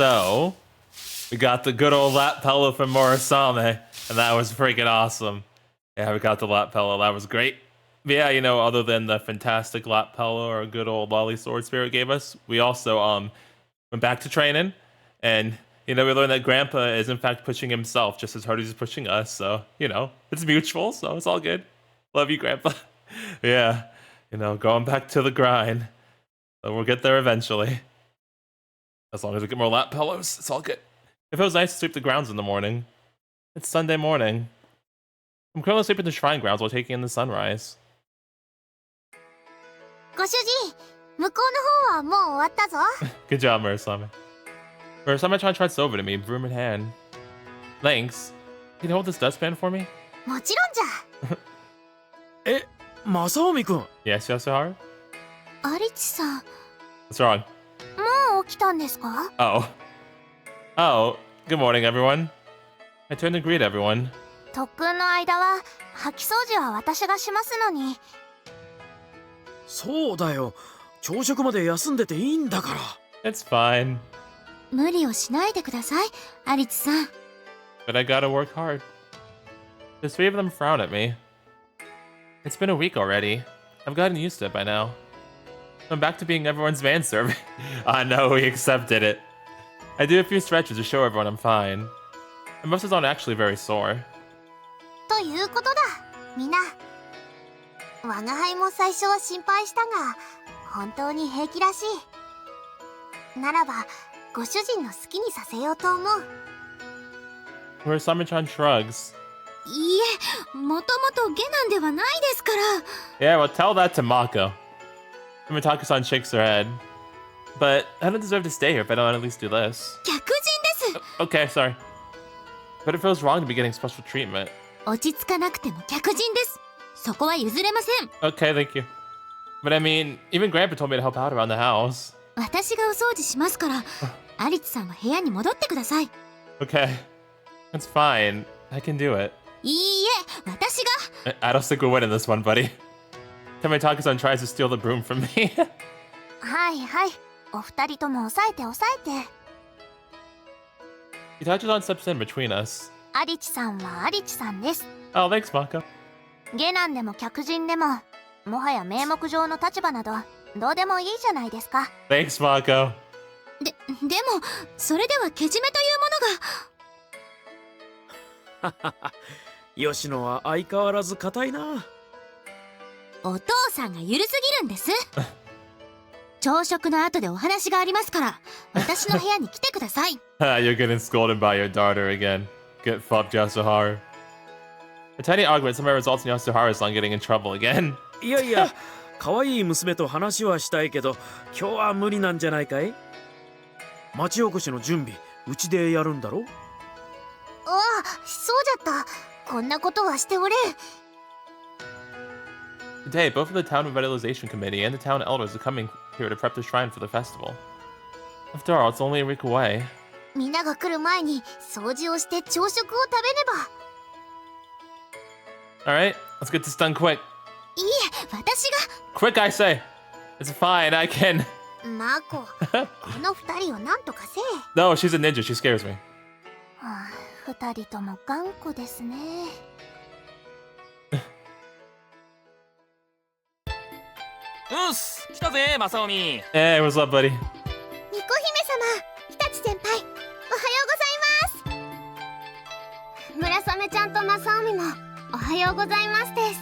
So, we got the good old lap pillow from Murasame, and that was freaking awesome. Yeah, we got the lap pillow. That was great. But yeah, you know, other than the fantastic lap pillow or good old lolly sword spirit gave us, we also went back to training, and you know, we learned that Grandpa is in fact pushing himself just as hard as he's pushing us. So you know, it's mutual, so it's all good. Love you, Grandpa. Yeah, you know, going back to the grind. So we'll get there eventually. As long as we get more lap pillows, it's all good. It feels nice to sweep the grounds in the morning. It's Sunday morning. I'm currently sweeping the shrine grounds while taking in the sunrise. ご主人、向こうの方はもう終わったぞ。Good job, Murasame. Murasame trots over to me, broom in hand. Thanks. Can you hold this dustpan for me? もちろんじゃ。え、Masomi-kun. Yes, Yasuharu? アリチさん、 What's wrong? もう起きたんですか？ Oh. Oh, good morning, everyone. I turned to greet everyone. 特訓の間は掃き掃除は私がしますのに。そうだよ。朝食まで休んでていいんだから。It's fine. 無理をしないでください、アリチさん。But I gotta work hard. The three of them frown at me. It's been a week already. I've gotten used to it by now. I'm back to being everyone's manservant. I know, we accepted it. I do a few stretches to show everyone I'm fine. My muscles aren't actually very sore. ということだ、みんな。我が輩も最初は心配したが、本当に平気らしい。ならば、ご主人の好きにさせようと思う。Murasame-chan shrugs. いいえ、もともと下男ではないですから。Yeah, well, tell that to Mako. Mitaka-san shakes her head. But I don't deserve to stay here if I don't at least do this. 客人です。Okay, sorry. But it feels wrong to be getting special treatment. 落ち着かなくても客人です。そこは譲れません。Okay, thank you. But I mean, even Grandpa told me to help out around the house. 私がお掃除しますから、アリチさんは部屋に戻ってください。Okay. That's fine. I can do it. いいえ、私が。I don't think we're winning this one, buddy. Mitaka-san tries to steal the broom from me. はいはい。お二人とも抑えて抑えて。Itachi-san steps in between us. アリチさんはアリチさんです。Oh, thanks, Mako. 下男でも客人でも、もはや名目上の立場などどうでもいいじゃないですか。Thanks, Mako. でもそれではけじめというものが。吉野は相変わらず硬いな。お父さんが緩すぎるんです。朝食の後でお話がありますから、私の部屋に来てください。You're getting scolded by your daughter again. Get fucked, Yasuharu. A tiny argument somehow results in Yasuharu-san getting in trouble again. いやいや、可愛い娘と話はしたいけど、今日は無理なんじゃないかい？町おこしの準備、うちでやるんだろ？ああ、そうじゃった。こんなことはしておれん。Today, both of the Town Revitalization Committee and the town elders are coming here to prep the shrine for the festival. After all, it's only a week away. みんなが来る前に掃除をして朝食を食べねば。Alright, let's get this done quick. いいえ、私が。 Quick, I say! It's fine, I can. マコ、この二人をなんとかせえ。No, she's a ninja, she scares me. はあ、二人とも頑固ですね。うっす、来たぜ、マサオミ。Hey, what's up, buddy? ニコ姫様、日立先輩、おはようございます。村雨ちゃんとマサオミもおはようございますです。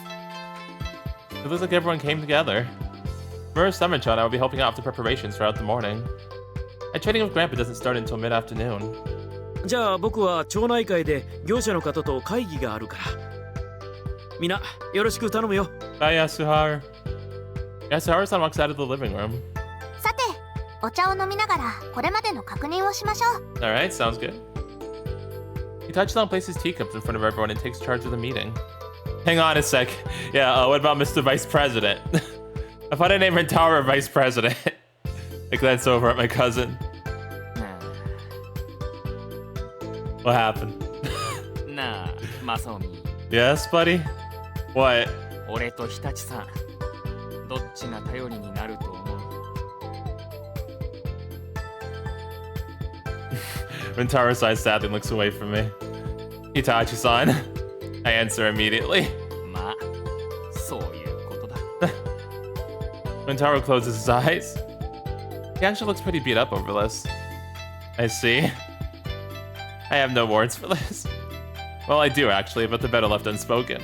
It looks like everyone came together. Murasame-chan and I will be helping out with the preparations throughout the morning. My training with Grandpa doesn't start until mid-afternoon. じゃあ僕は町内会で業者の方と会議があるから。みんなよろしく頼むよ。Bye, Yasuharu. Yasuharu-san walks out of the living room. さて、お茶を飲みながらこれまでの確認をしましょう。 Alright, sounds good. Itachi-san places teacups in front of everyone and takes charge of the meeting. Hang on a sec. Yeah, what about Mr. Vice President? I thought I named Rentaro Vice President. I glanced over at my cousin. What happened? なあ、マサオミ。 Yes, buddy? What? 俺と日立さん、どっちが頼りになると思う？ Rintaro-san sadly looks away from me. Itachi-san. I answer immediately. まあそういうことだ Rintaro closes his eyes. He actually looks pretty beat up over this. I see. I have no words for this. Well, I do actually, but they're better left unspoken.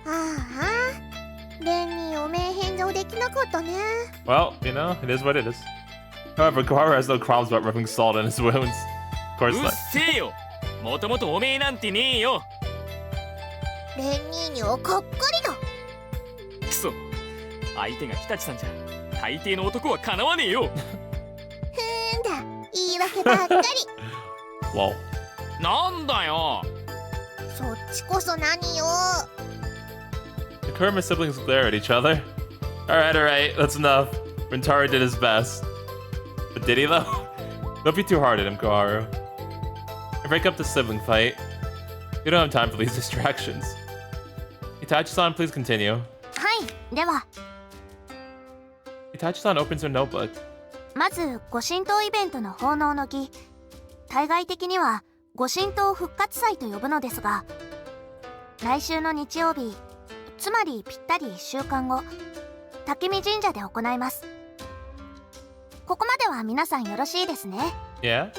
ああレンにおめえ返上できなかったね Well, you know, it is what it is. However, Koharu has no qualms about rubbing salt in his wounds. Of う course っ not. せえよもともとおめえなんてねえよレン兄にはかっかりだくそ相手が日立さんじゃ大抵の男はかなわねえよふーんだ言い訳ばっかり Lol. なんだよそっちこそ何よ The Kurama siblings glare at each other. Alright, that's enough. Rintaro did his best. But did he though? Don't be too hard at him, Koharu. I break up the sibling fight. We don't have time for these distractions. Itachi-san, please continue. はいでは Itachi-san opens her notebook. まず御神刀イベントの奉納の儀対外的には御神刀復活祭と呼ぶのですが来週の日曜日つまりぴったり1週間後竹見神社で行いますここまでは皆さんよろしいですね Yeah?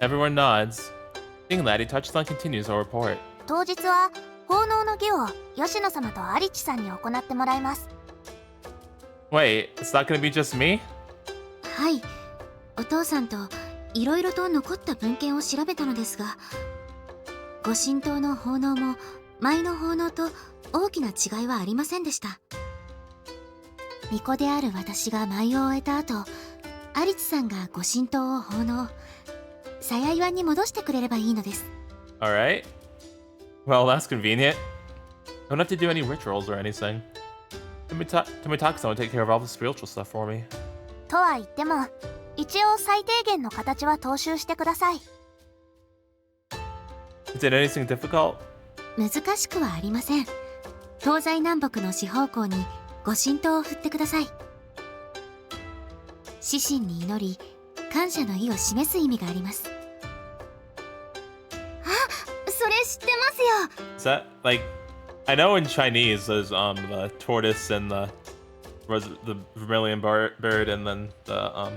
Everyone nods. Seeing that, Itachi-san continues her report. 当日は奉納の儀を吉野様と有地さんに行ってもらいます Wait, it's not gonna be just me? はいお父さんといろいろと残った文献を調べたのですが御神刀の奉納も舞の奉納と大きな違いはありませんでした巫女である私が舞を終えた後有地さんが御神刀を奉納鞘岩に戻してくれればいいのです Alright. Well, that's convenient. Don't have to do any rituals or anything. Tomitaka-san will take care of all the spiritual stuff for me. とは言っても一応最低限の形は踏襲してください Is it anything difficult? 難しくはありません東西南北の四方向に御神刀を振ってください死神に祈り感謝の意を示す意味がありますそれ知ってますよ Is that like I know in Chinese there's the tortoise and the vermilion bird and then the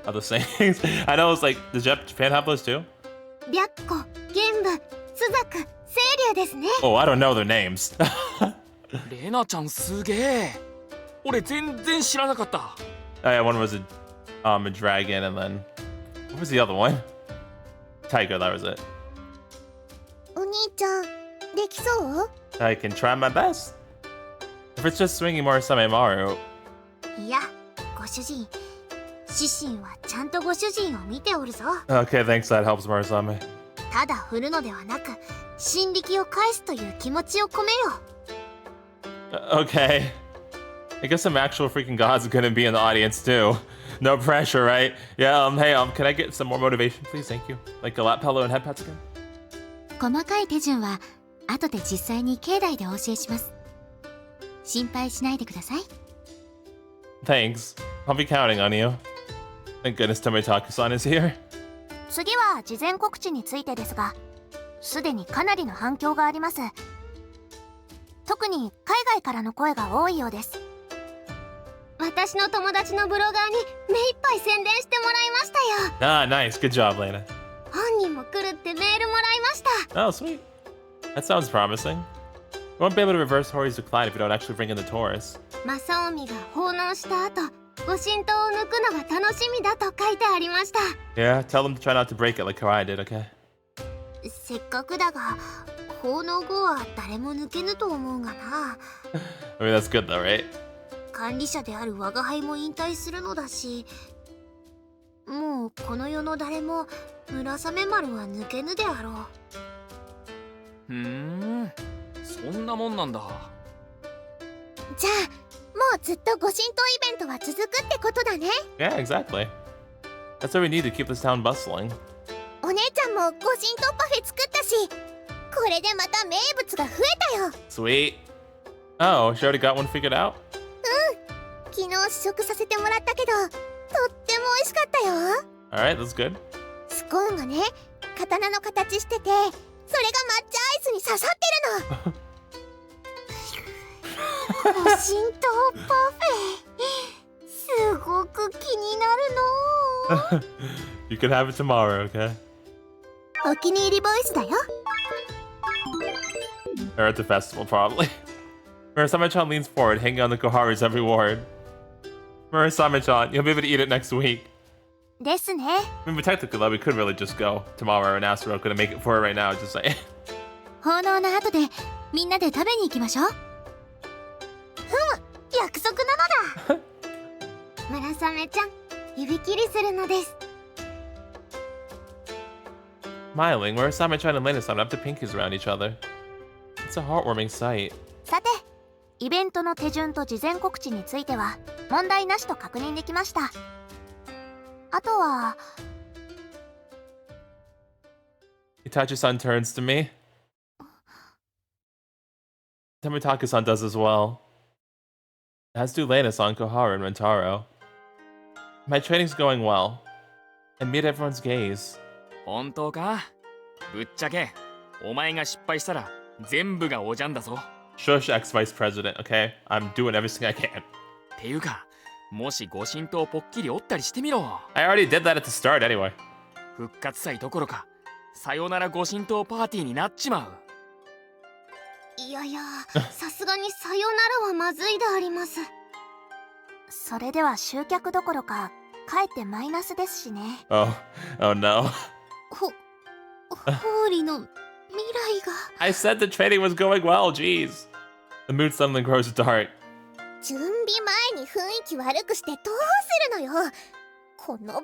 other sayings. I know it's like does Japan have those too? 白虎玄武朱雀清流ですね Oh, I don't know their names. レナちゃんすげえ俺全然知らなかった Oh, yeah, one was a dragon and then what was the other one? Tiger, that was it. お兄ちゃんできそう I can try my best. If it's just swinging Murasamemaru. いやご主人死神はちゃんとご主人を見ておるぞ Okay, thanks, that helps Murasame. ただ振るのではなく神力を返すという気持ちを込めよ Okay. I guess some actual freaking gods are gonna be in the audience too. No pressure, right? Yeah, hey, can I get some more motivation, please? Thank you. Like a lap pillow and head pats again? 細かい手順は後で実際に境内でお教えします心配しないでください Thanks. I'll be counting on you. Thank goodness Tomitaka-san is here. 次は事前告知についてですがすでにかなりの反響があります特に海外からの声が多いようです私の友達のブロガーに目いっぱい宣伝してもらいましたよ Ah, nice. Good job, Lena. 本人も来るってメールもらいました Oh, sweet. That sounds promising. You won't be able to reverse Hoori's decline if you don't actually bring in the Taurus. マサオミが奉納した後御神刀を抜くのが楽しみだと書いてありました Yeah, tell them to try not to break it like Karai did, okay? せっかくだが奉納後は誰も抜けぬと思うがな I mean, that's good though, right? 管理者である我が輩も引退するのだしもうこの世の誰も紫丸は抜けぬであろうふーんそんなもんなんだじゃあもうずっと御神刀イベントは続くってことだね Yeah, exactly. That's what we need to keep this town bustling. お姉ちゃんも御神刀パフェ作ったしこれでまた名物が増えたよ Sweet. Oh, she already got one figured out? 昨日試食させてもらったけどとっても美味しかったよ Alright, that's good. コーンがね、刀の形してて、それが抹茶アイスに刺さってるの。ご神刀パフェ、すごく気になるの。You can have it tomorrow, okay? お気に入りボイスだよ。 Or at the festival, probably. Murasame-chan leans forward, hanging on to Kohari's every word. Murasame-chan, you'll be able to eat it next week. ですね。 I mean, but technically, though, we could really just go tomorrow and ask Roku to make it for her right now, just saying. 奉納の後でみんなで食べに行きましょう。約束なのだ。村雨ちゃん、指切りするのです。 Smiling, Murasame-chan and Lena-san have to pinkies around each other. It's a heartwarming sight. さて、イベントの手順と事前告知については問題なしと確認できました。あとは Itachi-san turns to me. Tomitaka-san does as well. As do Lena-san, Koharu, and Rentaro. My training's going well. I meet everyone's gaze. 本当か？ぶっちゃけお前が失敗したら全部がおじゃんだぞ。 Shush, ex-vice president, okay? I'm doing everything I can. ていうか、もしご神刀ポッキリ折ったりしてみろ。 I already did that at the start anyway. 復活祭どころか、さよならご神刀パーティーになっちまう。いやいや、さすがにさよならはまずいであります。それでは集客どころかかえってマイナスですしね。 Oh no. ホーリの未来が。 I said the training was going well, jeez. The mood suddenly grows dark. 準備前に雰囲気悪くしてどうするのよ、このバカ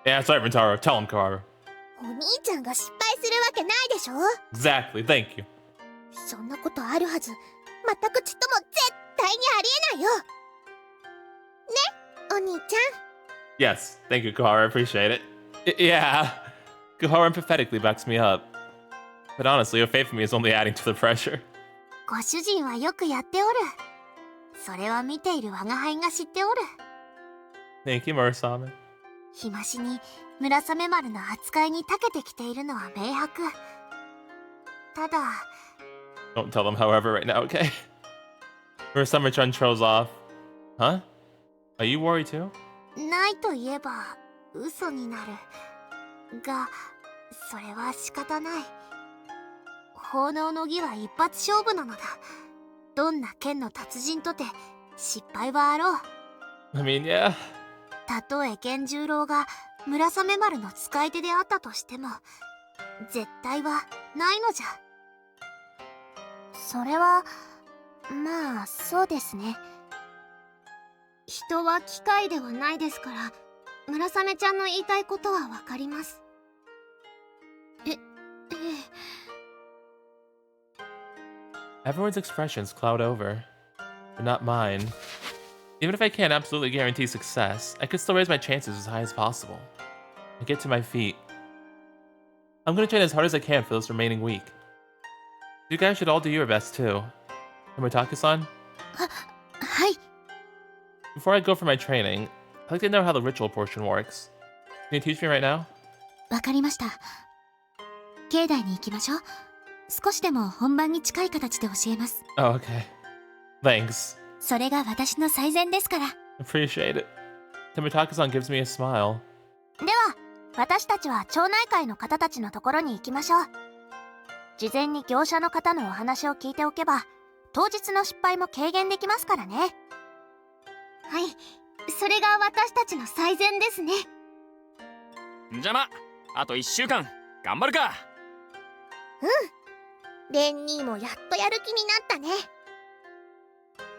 兄。 Yeah, that's right, Rentaro. Tell him, Koharu. お兄ちゃんが失敗するわけないでしょ。 Exactly, thank you. そんなことあるはず。全くちっとも絶対にありえないよ。ね、お兄ちゃん。 Yes, thank you, Koharu. I appreciate it. Yeah. Koharu empathetically backs me up. But honestly, your faith in me is only adding to the pressure. ご主人はよくやっておる。それは見ている我が輩が知っておる。 Thank you, Murasame. 日増しにMurasamemaruの扱いに長けてきているのは明白。ただ Don't tell them, however, right now, okay? Murasame-chan trails off. Huh? Are you worried too? ないと言えば嘘になるが、それは仕方ない。奉納の儀は一発勝負なのだ。どんな剣の達人とて失敗はあろう。 I mean, yeah. たとえ源十郎がMurasamemaruの使い手であったとしても絶対はないのじゃ。それはまあそうですね。人は機械ではないですから、Murasameちゃんの言いたいことはわかります。Everyone's expressions cloud over, but not mine. Even if I can't absolutely guarantee success, I could still raise my chances as high as possible. I get to my feet. I'm gonna train as hard as I can for this remaining week. You guys should all do your best too. Tomitaka-san? はい。 Before I go for my training, I'd like to know how the ritual portion works. Can you teach me right now? わかりました。境内に行きましょう。少しでも本番に近い形で教えます。 Oh, okay. Thanks. それが私の最善ですから。 Appreciate it. Tomitaka-san gives me a smile. では私たちは町内会の方たちのところに行きましょう。事前に業者の方のお話を聞いておけば当日の失敗も軽減できますからね。はい、それが私たちの最善ですね。じゃま、あと1週間頑張るか。レン兄もやっとやる気になったね。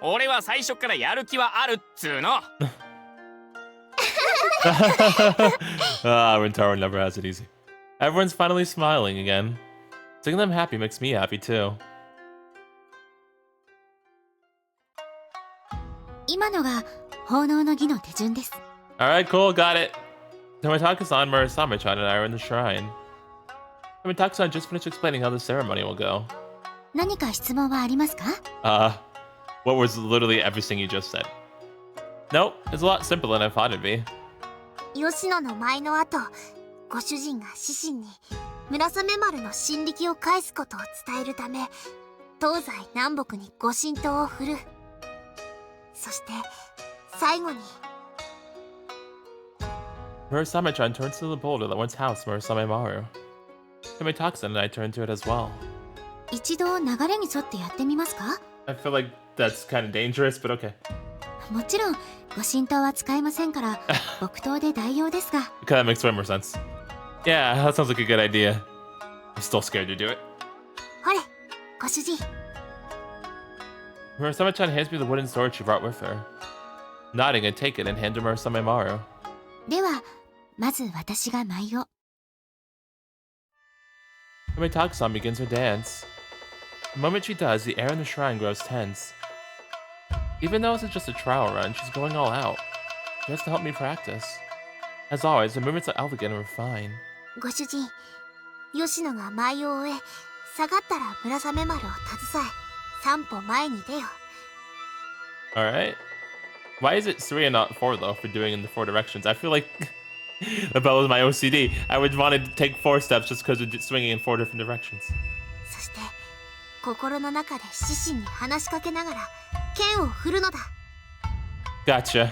俺は最初からやる気はあるっつーの。Rentaro never has it easy. Everyone's finally smiling again. Seeing them happy makes me happy too. 今のが奉納の儀の手順です。 Alright, cool, got it. Tomitaka-san, Murasame-chan, and I are in the shrine. Tomitaka-san just finished explaining how the ceremony will go. 何か質問はありますか？ What was literally everything you just said? Nope, it's a lot simpler than I thought it'd be. 吉野の舞の後、ご主人が獅子に村雨丸の神力を返すことを伝えるため東西南北にご神刀を振る。そして最後に Murasame-chan turns to the boulder that once housed Murasamemaru. Tommy-Toxin and I turn to it as well. 一度流れに沿ってやってみますか？ I feel like that's kind of dangerous, but okay. もちろんご神刀は使えませんから木刀で代用ですが。 Okay, that makes way more sense. Yeah, that sounds like a good idea. I'm still scared to do it. ほれご主人。 Murasame-chan hands me the wooden sword she brought with her. Nodding, I take it and hand to Murasamemaru. ではまず私が舞を。 Tommy-Toxin begins her dance. The moment she does, the air in the shrine grows tense. Even though this is just a trial run, she's going all out. She has to help me practice. As always, the movements are elegant and refined. ご主人、吉野が舞を終え、下がったら村雨丸を携え、3歩前に出よ。 Alright. Why is it 3 and not 4 though for doing in the 4 directions? I feel like that was my OCD. I would want to take 4 steps just because of swinging in 4 different directions. そして、心の中で獅子に話しかけながら剣を振るのだ。 Gotcha.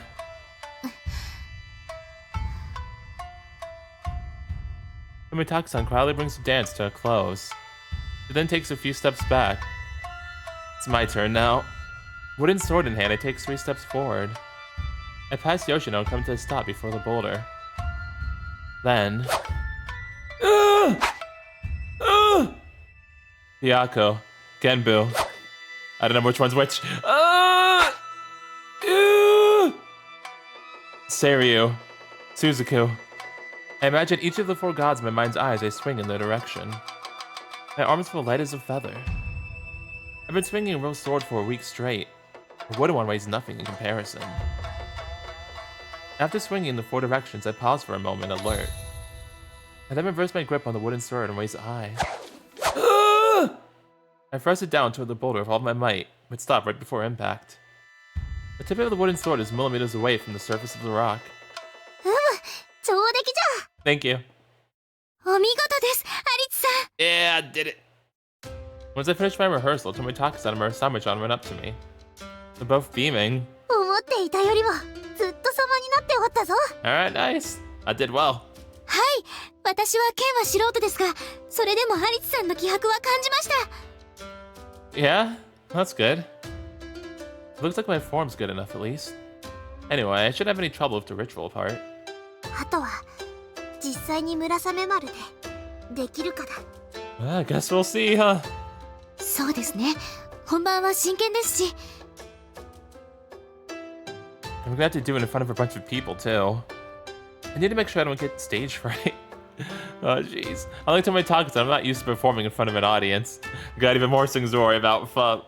Tommy-Toxin quietly brings the dance to a close. She then takes a few steps back. It's my turn now. Wooden sword in hand, I take 3 steps forward. I pass Yoshino and come to a stop before the boulder. Then... Hyako. Genbu. I don't know which one's which. Seiryu. Suzuku. I imagine each of the 4 gods in my mind's eye as I swing in their direction. My arms feel light as a feather. I've been swinging a real sword for a week straight. A wooden one weighs nothing in comparison. After swinging in the 4 directions, I pause for a moment, alert. I then reverse my grip on the wooden sword and raise it high. I thrust it down toward the boulder with all my might, but stop right before impact. The tip of the wooden sword is millimeters away from the surface of the rock. 上出来じゃ。 Thank you. お見事です、アリツさん。 Yeah, I did it. Once I finished my rehearsal, Tommy-Toxin and Murasame-chan went up to me. They're both beaming. 思っていたよりもずっと様になっておったぞ。 Alright, nice. I did well. はい、私は剣は素人ですが、それでもアリツさんの気迫は感じました。 Yeah, that's good. It looks like my form's good enough at least. Anyway, I shouldn't have any trouble with the ritual part. あとは実際に村雨丸でできるかだ。 I guess we'll see, huh? そうですね。本番は真剣ですし。 I'm gonna have to do it in front of a bunch of people too. I need to make sure I don't get stage fright. Oh jeez. I like to my talk, I'm not used to performing in front of an audience. Got even more things to worry about. Fuck.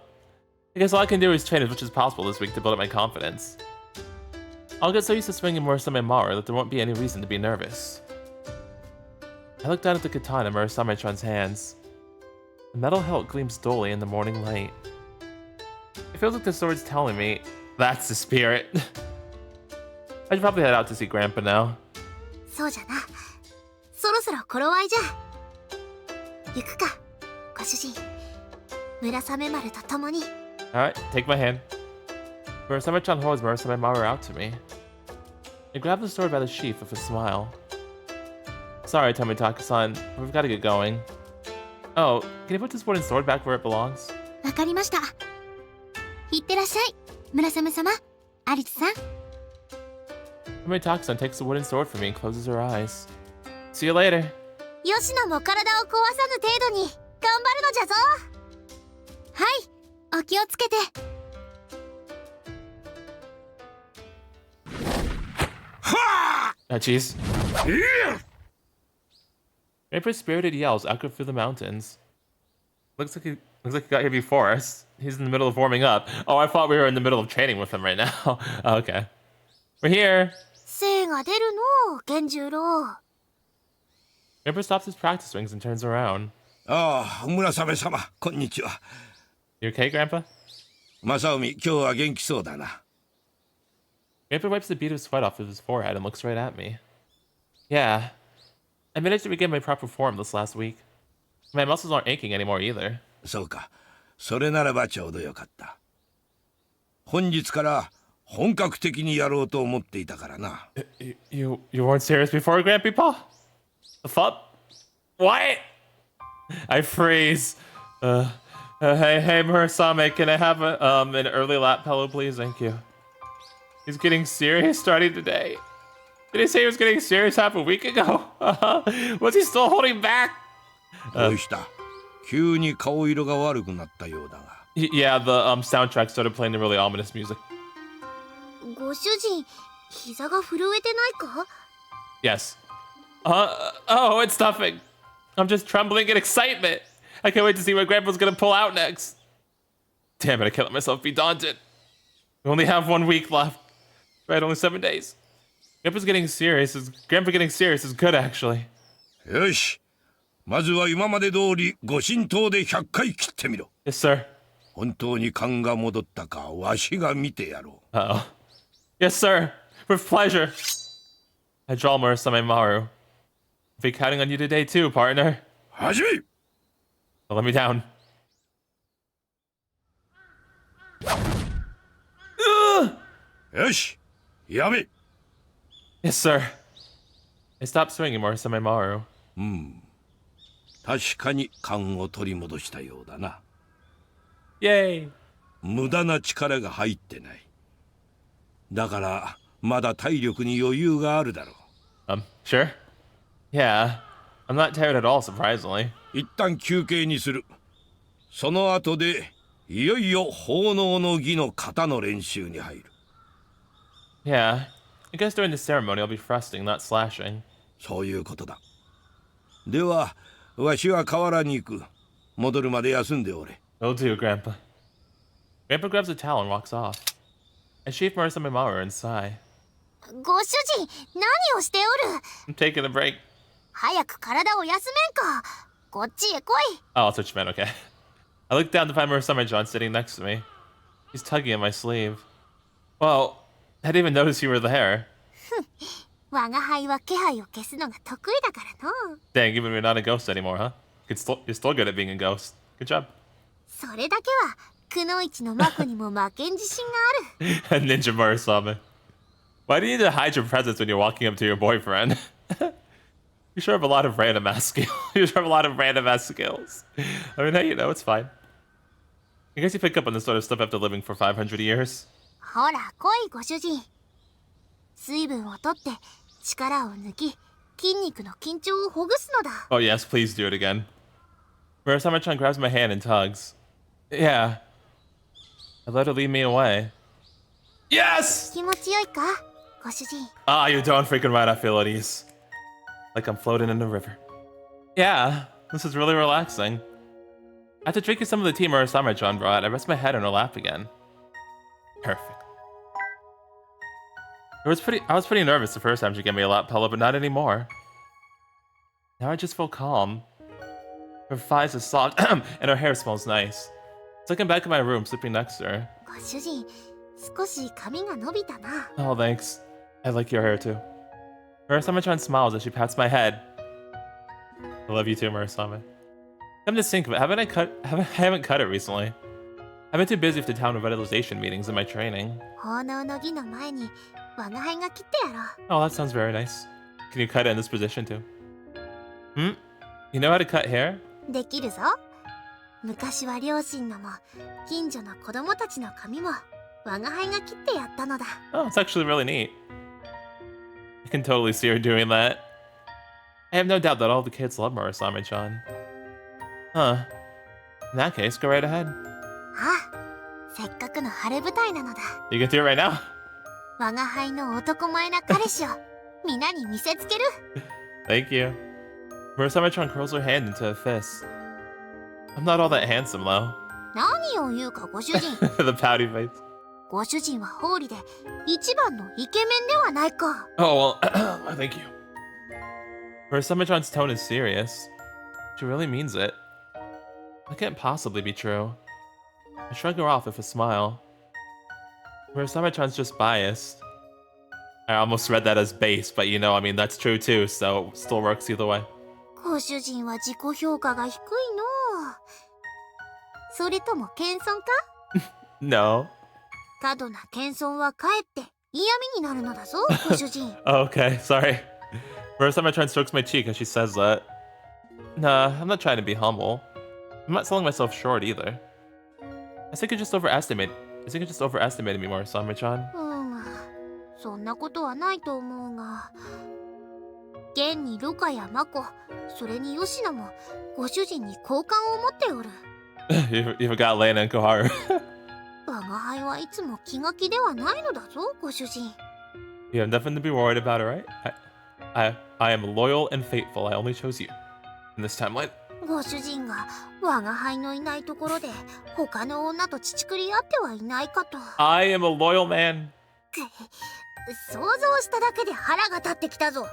I guess all I can do is train as much as possible this week to build up my confidence. I'll get so used to swinging Murasamemaru that there won't be any reason to be nervous. I look down at the katana in Murasame-chan's hands. The metal hilt gleams dully in the morning light. It feels like the sword's telling me, that's the spirit. I should probably head out to see Grandpa now. そうじゃな。そろそろ頃合いじゃ。行くか、ご主人。村雨丸と共に。 Alright, take my hand. Murasame-chan holds Murasamemaru out to me. I grab the sword by the sheath with a smile. Sorry, Tommy-Taka-san, we've got to get going. Oh, can you put this wooden sword back where it belongs? わかりました。いってらっしゃい、村雨様、アリツさん。 Tommy-Taka-san takes the wooden sword from me and closes her eyes. See you later. 吉野も体を壊さぬ程度に頑張るのじゃぞ。はい、お気をつけて。 Ah, jeez. Raper's spirited yells echo through the mountains. Looks like he got here before us. He's in the middle of warming up. Oh, I thought we were in the middle of training with him right now. Oh, okay. We're here. 精が出るのう、源十郎。 Raper stops his practice swings and turns around. ああ、村雨様、こんにちは。 You okay, Grandpa? 正臣、今日は元気そうだな。 Raper wipes the bead of sweat off of his forehead and looks right at me. Yeah. I managed to regain my proper form this last week. My muscles aren't aching anymore either. そうか。それならばちょうどよかった。本日から本格的にやろうと思っていたからな。You weren't serious before, Grandpa? The fuck? What? I freeze. Hey, Murasame, can I have an early lap pillow, please? Thank you. He's getting serious starting today. Did he say he was getting serious half a week ago? Was he still holding back? どうした？急に顔色が悪くなったようだが。Yeah, the soundtrack started playing the really ominous music. ご主人、膝が震えてないか？ Yes. Oh, it's stuffing. I'm just trembling in excitement. I can't wait to see what Grandpa's gonna pull out next. Damn it, I can't let myself be daunted. We only have 1 week left. Right, only 7 days. Grandpa getting serious is good, actually. よし。まずは今まで通りご神刀で100回切ってみろ。Yes, sir. 本当に勘が戻ったかわしが見てやろう。Uh-oh. Yes, sir. With pleasure. I draw Murasamemaru. I'll be counting on you today, too, partner. 始め。 Don't let me down.よし。やめ。Yes, sir. I stopped swinging Murasamemaru. 確かに勘を取り戻したようだな。Yay. 無駄な力が入ってない。だからまだ体力に余裕があるだろう。Sure. Yeah. I'm not tired at all, surprisingly. 一旦休憩にする。その後でいよいよ奉納の儀の型の練習に入る。Yeah. I guess during the ceremony I'll be thrusting, not slashing. そういうことだ。では、わしは河原に行く。戻るまで休んでおれ。Will do, Grandpa. Grandpa grabs a towel and walks off. I sheath Murasamemaru and sigh. ご主人、何をしておる？ I'm taking a break. 早く体を休めんか。こっちへ来い。 Oh, I'll switch men, okay. I look down to find Murasame-chan sitting next to me. He's tugging at my sleeve. Well, I didn't even notice you were there. 我が輩は気配を消すのが得意だからの。 Dang, even if you're not a ghost anymore, huh? You're still good at being a ghost. Good job. それだけは、くのいちのマコにも負けん自信がある。Ninja Murasame. Why do you need to hide your presence when you're walking up to your boyfriend? You sure have a lot of random ass skills. You sure have a lot of random ass skills. I mean, hey, you know, it's fine. I guess you pick up on this sort of stuff after living for 500 years. ほら、来い、ご主人。水分をとって、力を抜き、筋肉の緊張をほぐすのだ。Oh yes, please do it again. Murasame-chan grabs my hand and tugs. Yeah. I let her lead me away. Yes! 気持ちよいか、ご主人。Ah, you're doing freaking right, I feel at ease. Like I'm floating in the river. Yeah, this is really relaxing. After drinking some of the tea Murasame-chan brought, I rest my head on her lap again. Perfect. I was pretty nervous the first time she gave me a lap pillow, but not anymore. Now I just feel calm. Her thighs are soft, and her hair smells nice. It's like I'm back in my room, sleeping next to her. ご主人、少し髪が伸びたな。 Oh, thanks. I like your hair too. Murasame-chan smiles as she pats my head. I love you too, Murasame. Come to think of it, I haven't cut it recently. I've been too busy with the town revitalization meetings and my training. 奉納の儀の前に、我が輩が切ってやろう。 Oh, that sounds very nice. Can you cut it in this position too? Hmm? You know how to cut hair? できるぞ。昔は両親のも、近所の子供たちの髪も、我が輩が切ってやったのだ。 Oh, it's actually really neat. I can totally see her doing that. I have no doubt that all the kids love Murasame-chan. Huh. In that case, go right ahead. ああ、せっかくの晴れ舞台なのだ。 You can do it right now. 我が輩の男前な彼氏を、皆に見せつける。 Thank you. Murasame-chan curls her hand into a fist. I'm not all that handsome, though. 何を言うか、ご主人。 The pouty face. ご主人はホーリで、一番のイケメンではないか。 Oh, well, thank you. Murasame-chan's tone is serious. She really means it. That can't possibly be true. I shrug her off with a smile. Murasame-chan's just biased. I almost read that as base, but you know, I mean, that's true too, so it still works either way. ご主人は自己評価が低いの。それとも謙遜か？ No. 過度な謙遜はかえって嫌味になるのだぞ、ご主人。Oh, okay, sorry. Murasame-chan strokes my cheek as she says that. Nah, I'm not trying to be humble. I'm not selling myself short either. I think you just overestimated me, Murasame-chan. そんなことはないと思うが。現にルカやマコ、それにヨシナもご主人に好感を持っておる。you forgot Lena and Koharu. 我が輩はいつも気が気ではないのだぞ、ご主人。You have nothing to be worried about, alright? I am loyal and faithful. I only chose you in this timeline. ご主人が我が輩のいないところで他の女と乳くり合ってはいないかと。I am a loyal man. 想像しただけで腹が立ってきたぞ。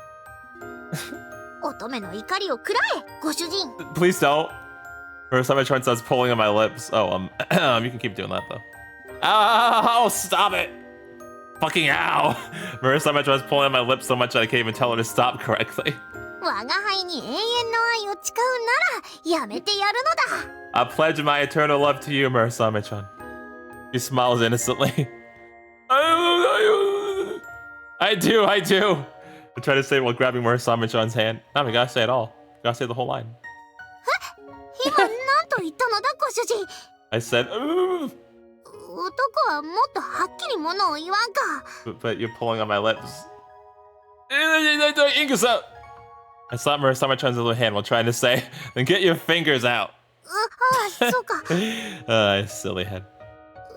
乙女の怒りを食らえ、ご主人。 Please don't. Murasame-chan starts pulling on my lips. Oh, you can keep doing that though. Ow! Stop it! Fucking ow! Murasame-chan's pulling on my lips so much that I can't even tell her to stop correctly. 我が輩に永遠の愛を誓うならやめてやるのだ。 I pledge my eternal love to you, Murasame-chan. He smiles innocently. I do. I try to say it while grabbing Murasame-chan's hand. No, we gotta say it all. We gotta say the whole line. 今何と言ったのだ、ご主人。 I said, 男はもっとはっきりものを言わんか。 but you're pulling on my lips. Ingusa! I slapped Murasame-chan's little hand while trying to say, then get your fingers out. そうか。Silly head.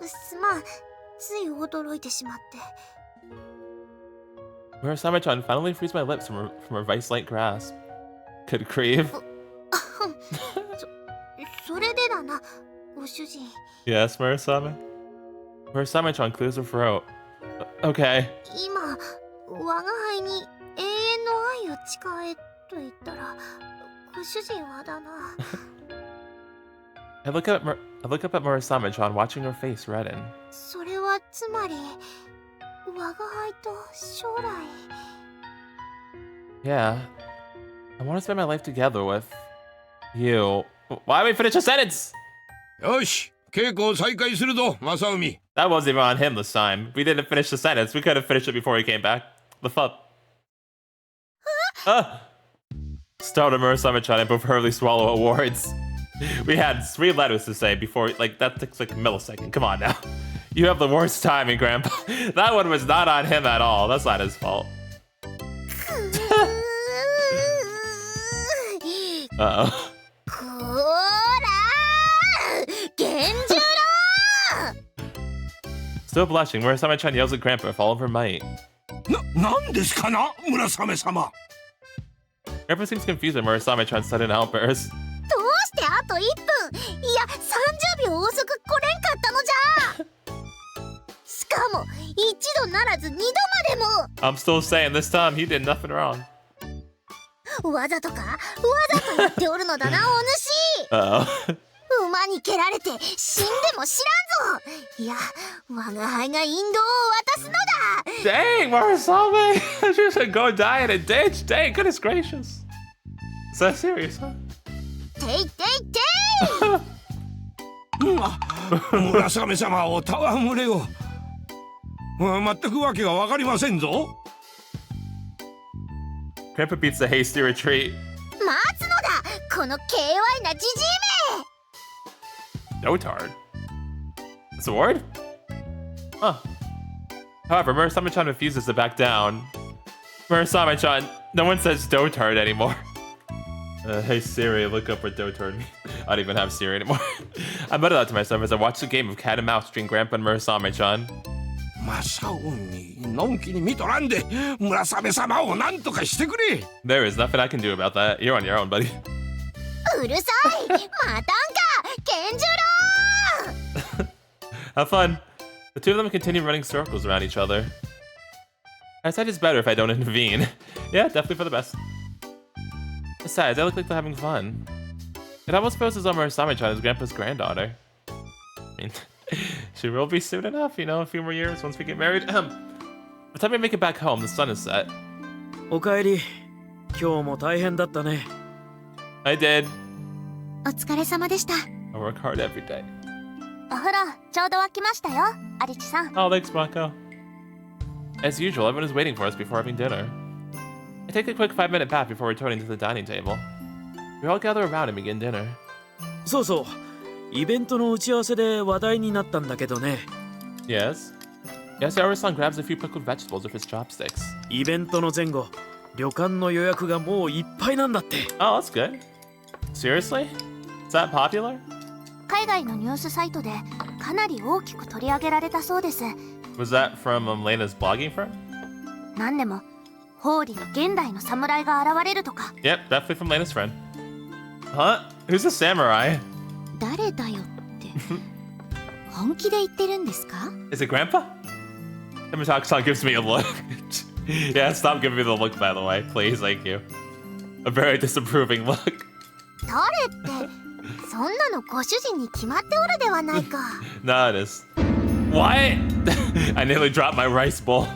すまん、つい驚いてしまって。 Murasame-chan finally frees my lips from her vice-like grasp. Could grieve. それでだな、ご主人。 Yes, Murasame? Murasame-chan clears her throat. Okay. 今、我が輩に永遠の愛を誓えと言ったら、ご主人はだな。I look up at Murasame-chan, watching her face redden. それはつまり、我が輩と将来。 Yeah. I want to spend my life together with you. Why we finish a sentence? よし、稽古を再開するぞ、正海。 That wasn't even on him this time. We didn't finish the sentence. We could have finished it before he came back. The fuck? Startled Murasame-chan and both hurriedly swallow awards. We had 3 letters to say before, like, that takes like a millisecond. Come on now. You have the worst timing, Grandpa. That one was not on him at all. That's not his fault. Uh-oh. こら源十郎 Still blushing, Murasame-chan yells at Grandpa with all of her might. なんですかな、村雨様。 Grandpa seems confused at Murasame-chan's sudden outburst. どうしてあと1分いや30秒遅く来れんかったのじゃしかも一度ならず2度までも I'm still saying this time he did nothing wrong. わざとかわざと言っておるのだなお主 Uh-oh. 馬に蹴られて死んでも知らんぞいや我が輩が引導を渡すのだ Dang, Murasame! You should go die in a ditch. Dang, goodness gracious. Is that serious, huh? ていていてい村雨様を戯れよ。全くわけがわかりませんぞ。 Grandpa beats the hasty retreat. 待つのだこの KY なジジイめ Dotard. It's a word? Huh. However, Murasame-chan refuses to back down. Murasame-chan, no one says Dotard anymore. Hey Siri, look up what Dotard means. I don't even have Siri anymore. I muttered that to myself as I watched a game of cat and mouse between Grandpa and Murasame-chan. 正海、のんきに見とらんで、村雨様をなんとかしてくれ。 There is nothing I can do about that. You're on your own, buddy. うるさいまたんか源十郎 Have fun. The two of them continue running circles around each other. I said it's better if I don't intervene. Yeah, definitely for the best. Besides, they look like they're having fun. It almost poses on Murasame-chan as Grandpa's granddaughter. I mean, she will be soon enough, you know, a few more years once we get married. the time we make it back home, the sun is set. おかえり。今日も大変だったね。I did. お疲れ様でした。 I work hard every day. お風呂ちょうど沸きましたよ、アリチさん。 Oh, thanks, Banka. As usual, everyone is waiting for us before having dinner. I take a quick 5-minute bath before returning to the dining table. We all gather around and begin dinner. そうそう。イベントの打ち合わせで話題になったんだけどね。Yes? Yasuharu-san grabs a few pickled vegetables with his chopsticks. イベントの前後、旅館の予約がもういっぱいなんだって。Oh, that's good. Seriously? Is that popular? 海外のニュースサイトでかなり大きく取り上げられたそうです。 Was that from Lena's blogging firm? 何でもホーリー現代の侍が現れるとか。 Yep, definitely from Lena's friend. Huh? Who's a samurai? 誰だよって。本気で言ってるんですか？ Is it Grandpa? Tomitaki-san gives me a look. Yeah, stop giving me the look, by the way. Please, thank you. A very disapproving look. 誰ってそんなのご主人に決まっておるではないか。No, it is. What? I nearly dropped my rice bowl.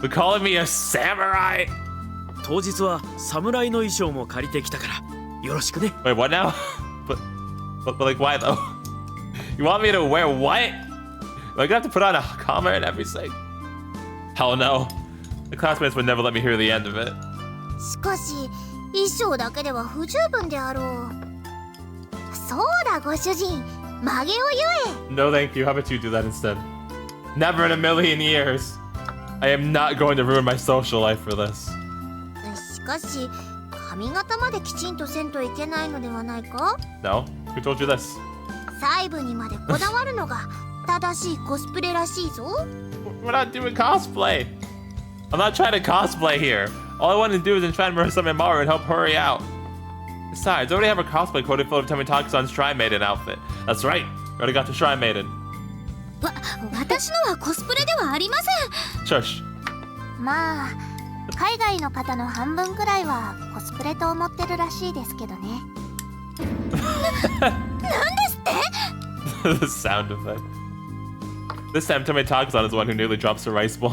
They're calling me a samurai? 当日は侍の衣装も借りてきたからよろしくね。 Wait, what now? but like, why though? You want me to wear what? Like, I have to put on a comma and everything? Hell no. The classmates would never let me hear the end of it. しかし衣装だけでは不十分であろう。そうだご主人、曲げを言え。 No, thank you. How about you do that instead? Never in a million years. I am not going to ruin my social life for this. しかし髪型まできちんとせんといけないのではないか？ No? Who told you this? 細部にまでこだわるのが正しいコスプレらしいぞ。 We're not doing cosplay. I'm not trying to cosplay here. All I want to do is enchant Murasamemaru and help Hoori out. Besides, I already have a cosplay quota filled with Tomitaki-san's Shrine Maiden outfit. That's right. Already got the Shrine Maiden. 私のはコスプレではありません。 Shush. まあ海外の方の半分くらいはコスプレと思ってるらしいですけどね。The sound effect. This time, Tomitaki-san is the one who nearly drops the rice bowl.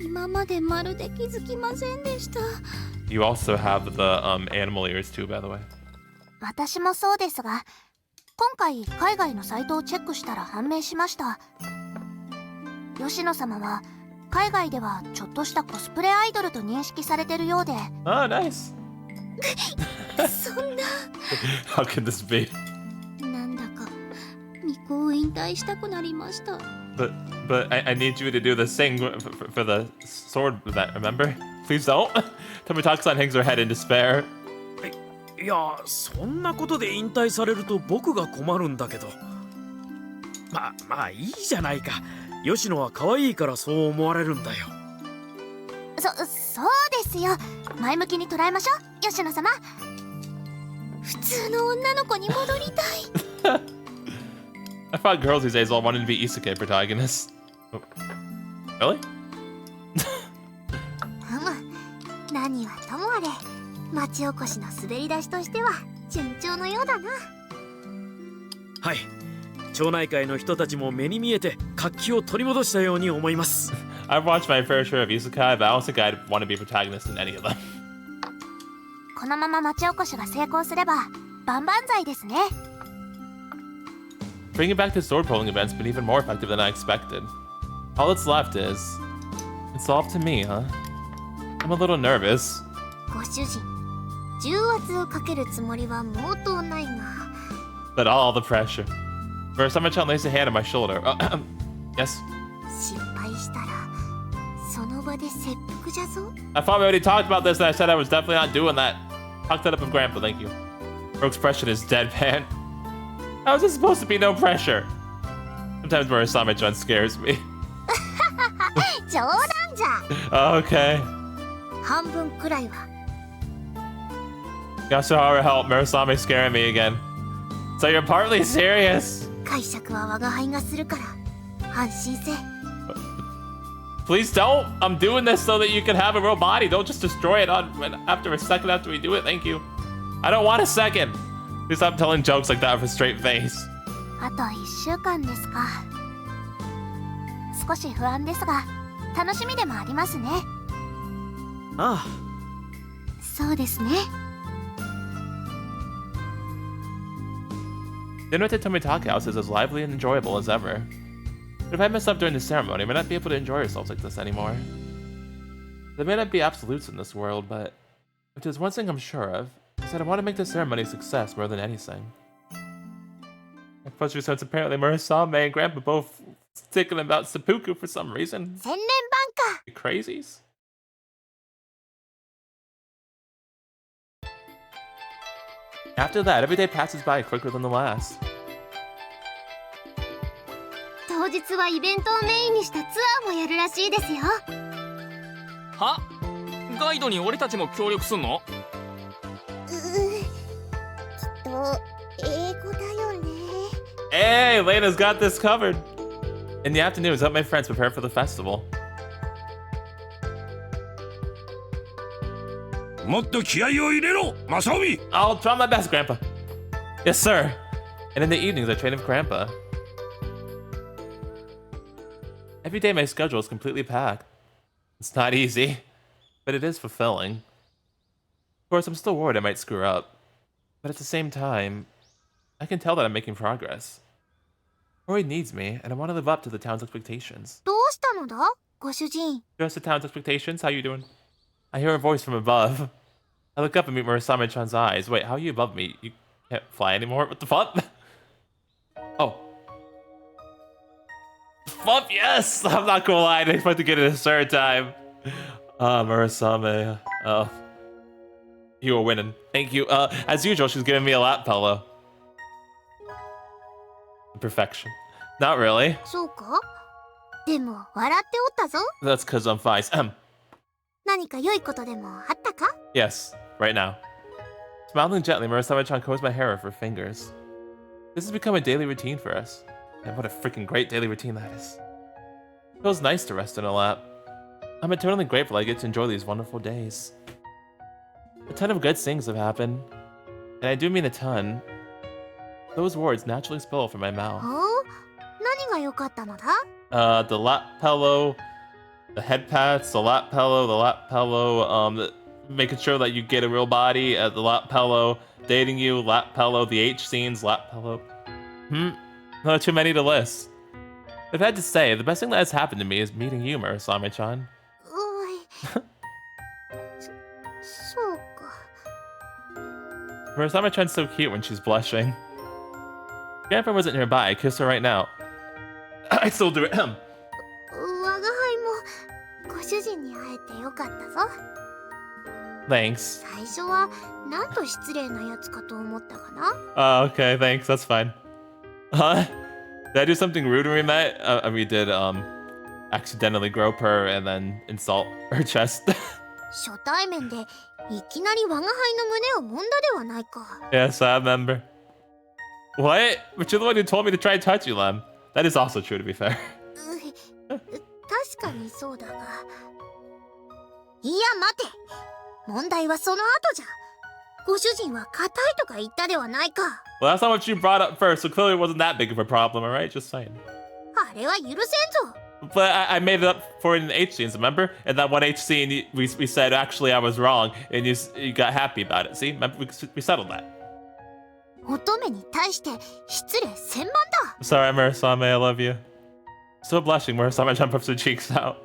今までまるで気づきませんでした。 You also have the animal ears too, by the way. 私もそうですが、今回海外のサイトをチェックしたら判明しました。吉野様は海外ではちょっとしたコスプレアイドルと認識されてるようで。 Oh, nice. そんな。How could this be? なんだか巫女を引退したくなりました。 But I need you to do this thing for the sword event, remember? Please don't. Tomitaki-san hangs her head in despair. いや、そんなことで引退されると僕が困るんだけど。まあいいじゃないか。吉野は可愛いからそう思われるんだよ。そうですよ。前向きに捉えましょう、吉野様。普通の女の子に戻りたい。I thought girls these days all wanted to be isekai protagonists. Oh. Really? 何はともあれ、町おこしの滑り出しとしては順調のようだな。はい。町内会の人たちも目に見えて活気を取り戻したように思います。I've watched my fair share of isekai, but I don't think I'd want to be a protagonist in any of them. このまま町おこしが成功すれば万々歳ですね。Bringing back the sword pulling event's been even more effective than I expected. All that's left is... It's all up to me, huh? I'm a little nervous. ご主人、重圧をかけるつもりは毛頭ないが。 But all the pressure. Murasame-chan lays a hand on my shoulder. Yes? 失敗したらその場で切腹じゃぞ。 I thought we already talked about this and I said I was definitely not doing that. Talk that up with Grandpa, thank you. Her expression is deadpan. How is this supposed to be no pressure? Sometimes Murasame-chan scares me. 冗談じゃ。 Okay. 半分くらいは。 Yasuharu, help. Murasame scaring me again. So you're partly serious? 解釈は我が輩がするから安心せ。 Please don't. I'm doing this so that you can have a real body. Don't just destroy it after a second after we do it. Thank you. I don't want a second. Please stop telling jokes like that with a straight face. あと1週間ですか。少し不安ですが楽しみでもありますね。ああ、そうですね。 Dinner at the Tomitake House is as lively and enjoyable as ever. But if I mess up during the ceremony, I may not be able to enjoy yourselves like this anymore. There may not be absolutes in this world, but if there's one thing I'm sure of, it's that I want to make the ceremony a success more than anything. My first sense apparently Murasame and Grandpa both thinking about seppuku for some reason. Senren Banka! You crazies? After that, every day passes by quicker than the last. 当日はイベントをメインにしたツアーもやるらしいですよ。は？ガイドに俺たちも協力すんの？きっと英語だよね。 Hey, Lena's got this covered. In the afternoons, help my friends prepare for the festival. もっと気合を入れろ、マサミ。 I'll try my best, Grandpa. Yes, sir. And in the evenings, I train with Grandpa. Every day, my schedule is completely packed. It's not easy, but it is fulfilling. Of course, I'm still worried I might screw up. But at the same time, I can tell that I'm making progress. Hoori needs me, and I want to live up to the town's expectations. どうしたのだ、ご主人。 Just the town's expectations? How you doing? I hear a voice from above. I look up and meet Murasame-chan's eyes. Wait, how are you above me? You can't fly anymore? What the fuck? Oh. Fuck, yes! I'm not gonna lie, I didn't expect to get it a third time. Murasame. Oh. You were winning. Thank you. As usual, she's giving me a lap pillow. Perfection. Not really. そうか？でも笑っておったぞ。 That's because I'm fine. 何か良いことでもあったか？ Yes, right now. Smiling gently, Murasame-chan combs my hair with her fingers. This has become a daily routine for us. And what a freaking great daily routine that is. It feels nice to rest in a lap. I'm eternally grateful I get to enjoy these wonderful days. A ton of good things have happened. And I do mean a ton. Those words naturally spill from my mouth. おう？何が良かったのだ？ The lap pillow, the head pats, the lap pillow, making sure that you get a real body, the lap pillow, dating you, lap pillow, the H scenes, lap pillow. Not too many to list. I've had to say, the best thing that has happened to me is meeting you, Murasame-chan. おい。そうか。 Murasame-chan's so cute when she's blushing. Grandpa wasn't nearby, I kiss her right now. I still do it. 我が輩もご主人に会えてよかったぞ。 Thanks. 最初はなんと失礼なやつかと思ったかな。 Okay, thanks, that's fine. Huh? Did I do something rude when we met? We did, accidentally grope her and then insult her chest. 初対面でいきなり我が輩の胸を揉んだではないか。 Yes, I remember. What? But you're the one who told me to try to touch you, Lem. That is also true, to be fair. 確かにそうだが。いや待て。問題はその後じゃ。ご主人は硬いとか言ったではないか。 Well, that's not what you brought up first, so clearly it wasn't that big of a problem, alright? Just saying. あれは許せんぞ。 But I made it up for it in the H scenes, remember? In that one H scene, we said, actually, I was wrong, and you got happy about it. See? Remember, we settled that. 乙女に対して失礼千万だ。 Sorry, Murasame, I love you. Still blushing, Murasame-chan puffs her cheeks out.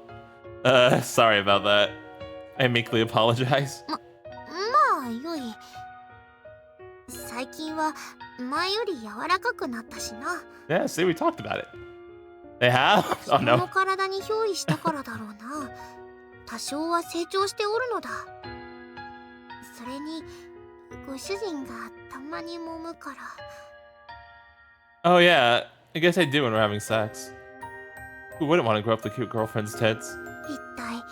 Sorry about that. I meekly apologize. まあよい。最近は前より柔らかくなったしな。 Yeah, see, we talked about it. They have? Oh 人の no. 体に憑依したからだろうな。多少は成長しておるのだ。それにご主人がたまに揉むから。 Oh yeah, I guess I do when we're having sex. Who wouldn't want to grow up the cute girlfriend's tits? 一体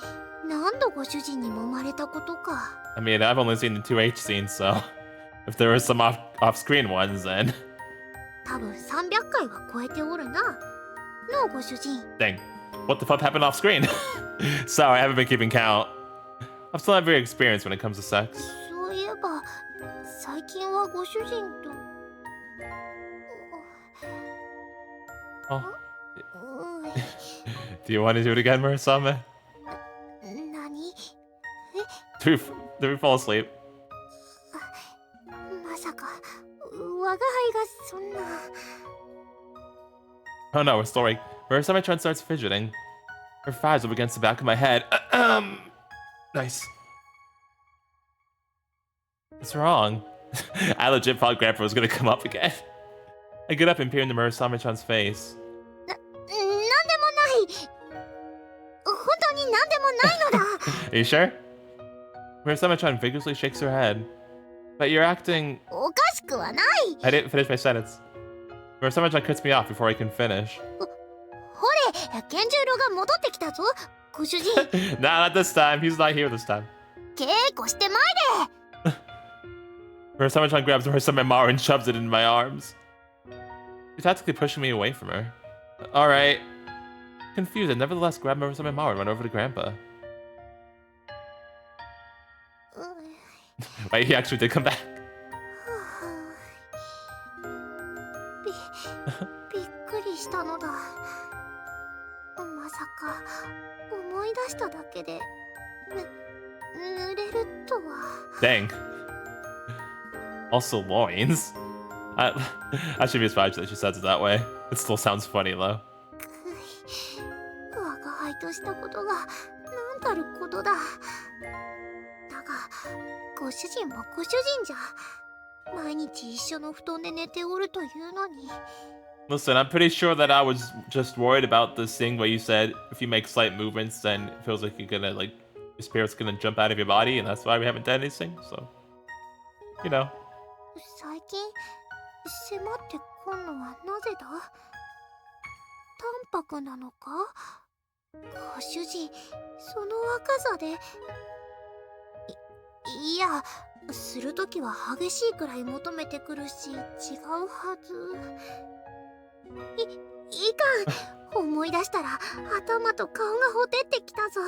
何度ご主人に揉まれたことか。 I mean, I've only seen the two H scenes, so if there were some off-screen ones, then 多分300回は超えておるな。のうご主人。 dang, what the fuck happened off-screen? Sorry, I haven't been keeping count. I'm still not very experienced when it comes to sex. そういえば最近はご主人と。 Oh, Do you want to do it again, Murasame? 何 Do we fall asleep? まさか我が輩がそんな Oh no, we're story. Murasame Chan starts fidgeting. Her thighs up against the back of my head. Nice. What's wrong? I legit thought Grandpa was gonna come up again. I get up and peer into Murasame Chan's face. なんでもない本当になんでもないのだ Are you sure? Murasame Chan vigorously shakes her head. But you're acting. おかしくはない I didn't finish my sentence. Murasame Chan cuts me off before I can finish. ほれケンジュウロが戻ってきたぞご主人 Nah, not this time. He's not here this time. 稽古してまいれ Murasame Chan grabs Murasamemaru and shoves it into my arms. She's tactically pushing me away from her. Alright. Confused, I nevertheless grab Murasamemaru and run over to Grandpa. Wait, he actually did come back. びっくりしたのだまさか思い出しただけで濡れるとは Dang. Also loins. I should be surprised that she says it that way. It still sounds funny though. 我が輩としたことが何たることだだがご主人もご主人じゃ毎日一緒の布団で寝ておるというのに Listen, I'm pretty sure that I was just worried about this thing where you said if you make slight movements, then it feels like you're gonna, like, your spirit's gonna jump out of your body, and that's why we haven't done anything, so. You know. 最近迫ってこんのはなぜだ淡白なのかご主人その若さでいやするときは激しいくらい求めてくるし違うはずいかん思い出したら頭と顔がほてってきたぞ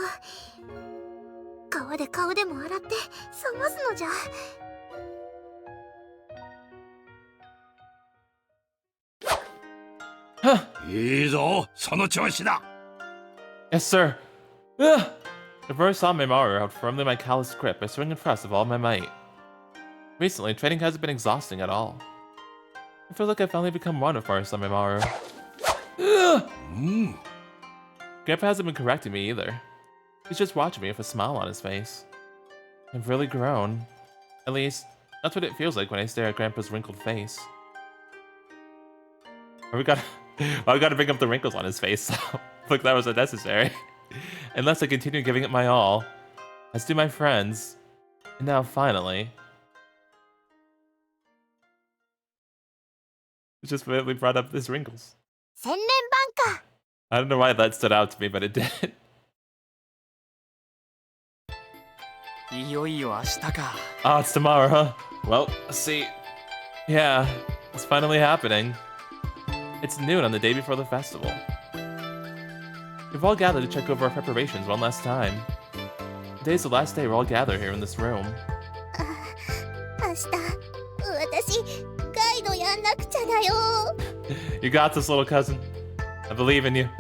川で顔でも洗って冷ますのじゃいいぞ、その調子だ。 Yes, sir. Ugh. The Murasamemaru held firmly my calloused grip, I swing and press with all my might. Recently, training hasn't been exhausting at all. I feel like I've finally become one with Murasamemaru. Grandpa hasn't been correcting me either. He's just watching me with a smile on his face. I've really grown. At least, that's what it feels like when I stare at Grandpa's wrinkled face. We gotta bring up the wrinkles on his face. Look, that was unnecessary. Unless I continue giving it my all, as do my friends. And now, finally, it just really brought up his wrinkles. Senren Banka. I don't know why that stood out to me, but it did. いよいよ明日か。 Oh, it's tomorrow, huh? Well, let's see. Yeah, it's finally happening. It's noon on the day before the festival. We've all gathered to check over our preparations one last time. Today's the last day we're all gathered here in this room. 明日私ガイドやんなくちゃだよ You got this, little cousin. I believe in you. 英語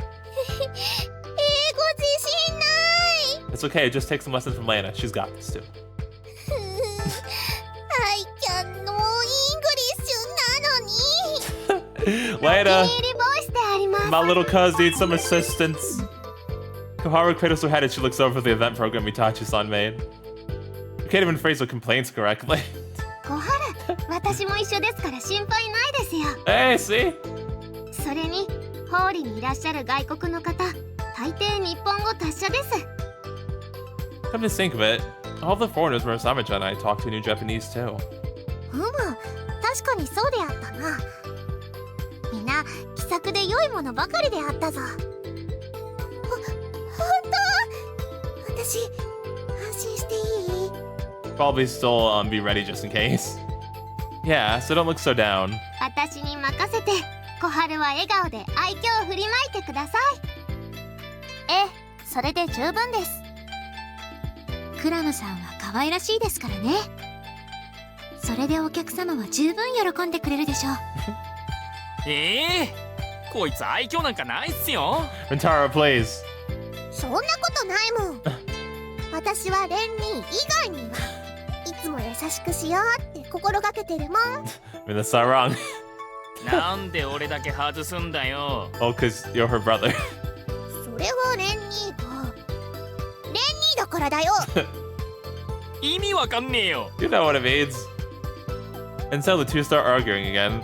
自信ない It's okay, just take some lessons from Lana. She's got this too. I can know English なのに Lana, 経理ボイスであります my little cuz needs some assistance. Koharu cradles her head as she looks over the event program Itachi-san made. You can't even phrase her complaints correctly. 小春私も一緒ですから心配ないですよ Hey, see? それにホーリにいらっしゃる外国の方大抵日本語達者です Come to think of it, all the foreigners Murasame-chan and I talk to knew Japanese too. 確かにそうであったなみんな気さくで良いものばかりであったぞ本当私安心していい Probably still be ready just in case. Yeah, so don't look so down. 私に任せて小春は笑顔で愛嬌を振りまいてくださいええそれで十分ですクラムさんは可愛らしいですからねそれでお客様は十分喜んでくれるでしょうこいつ愛嬌なんかないっすよ。 Rintaro, please. そんなことないもん。私はレンニー以外にはいつも優しくしようって心がけてるもん。I mean, that's not wrong. なんで俺だけ外すんだよ。 Oh, because you're her brother. それはレンニーだからだよ。意味わかんねえよ。 You know what it means. And so the two start arguing again.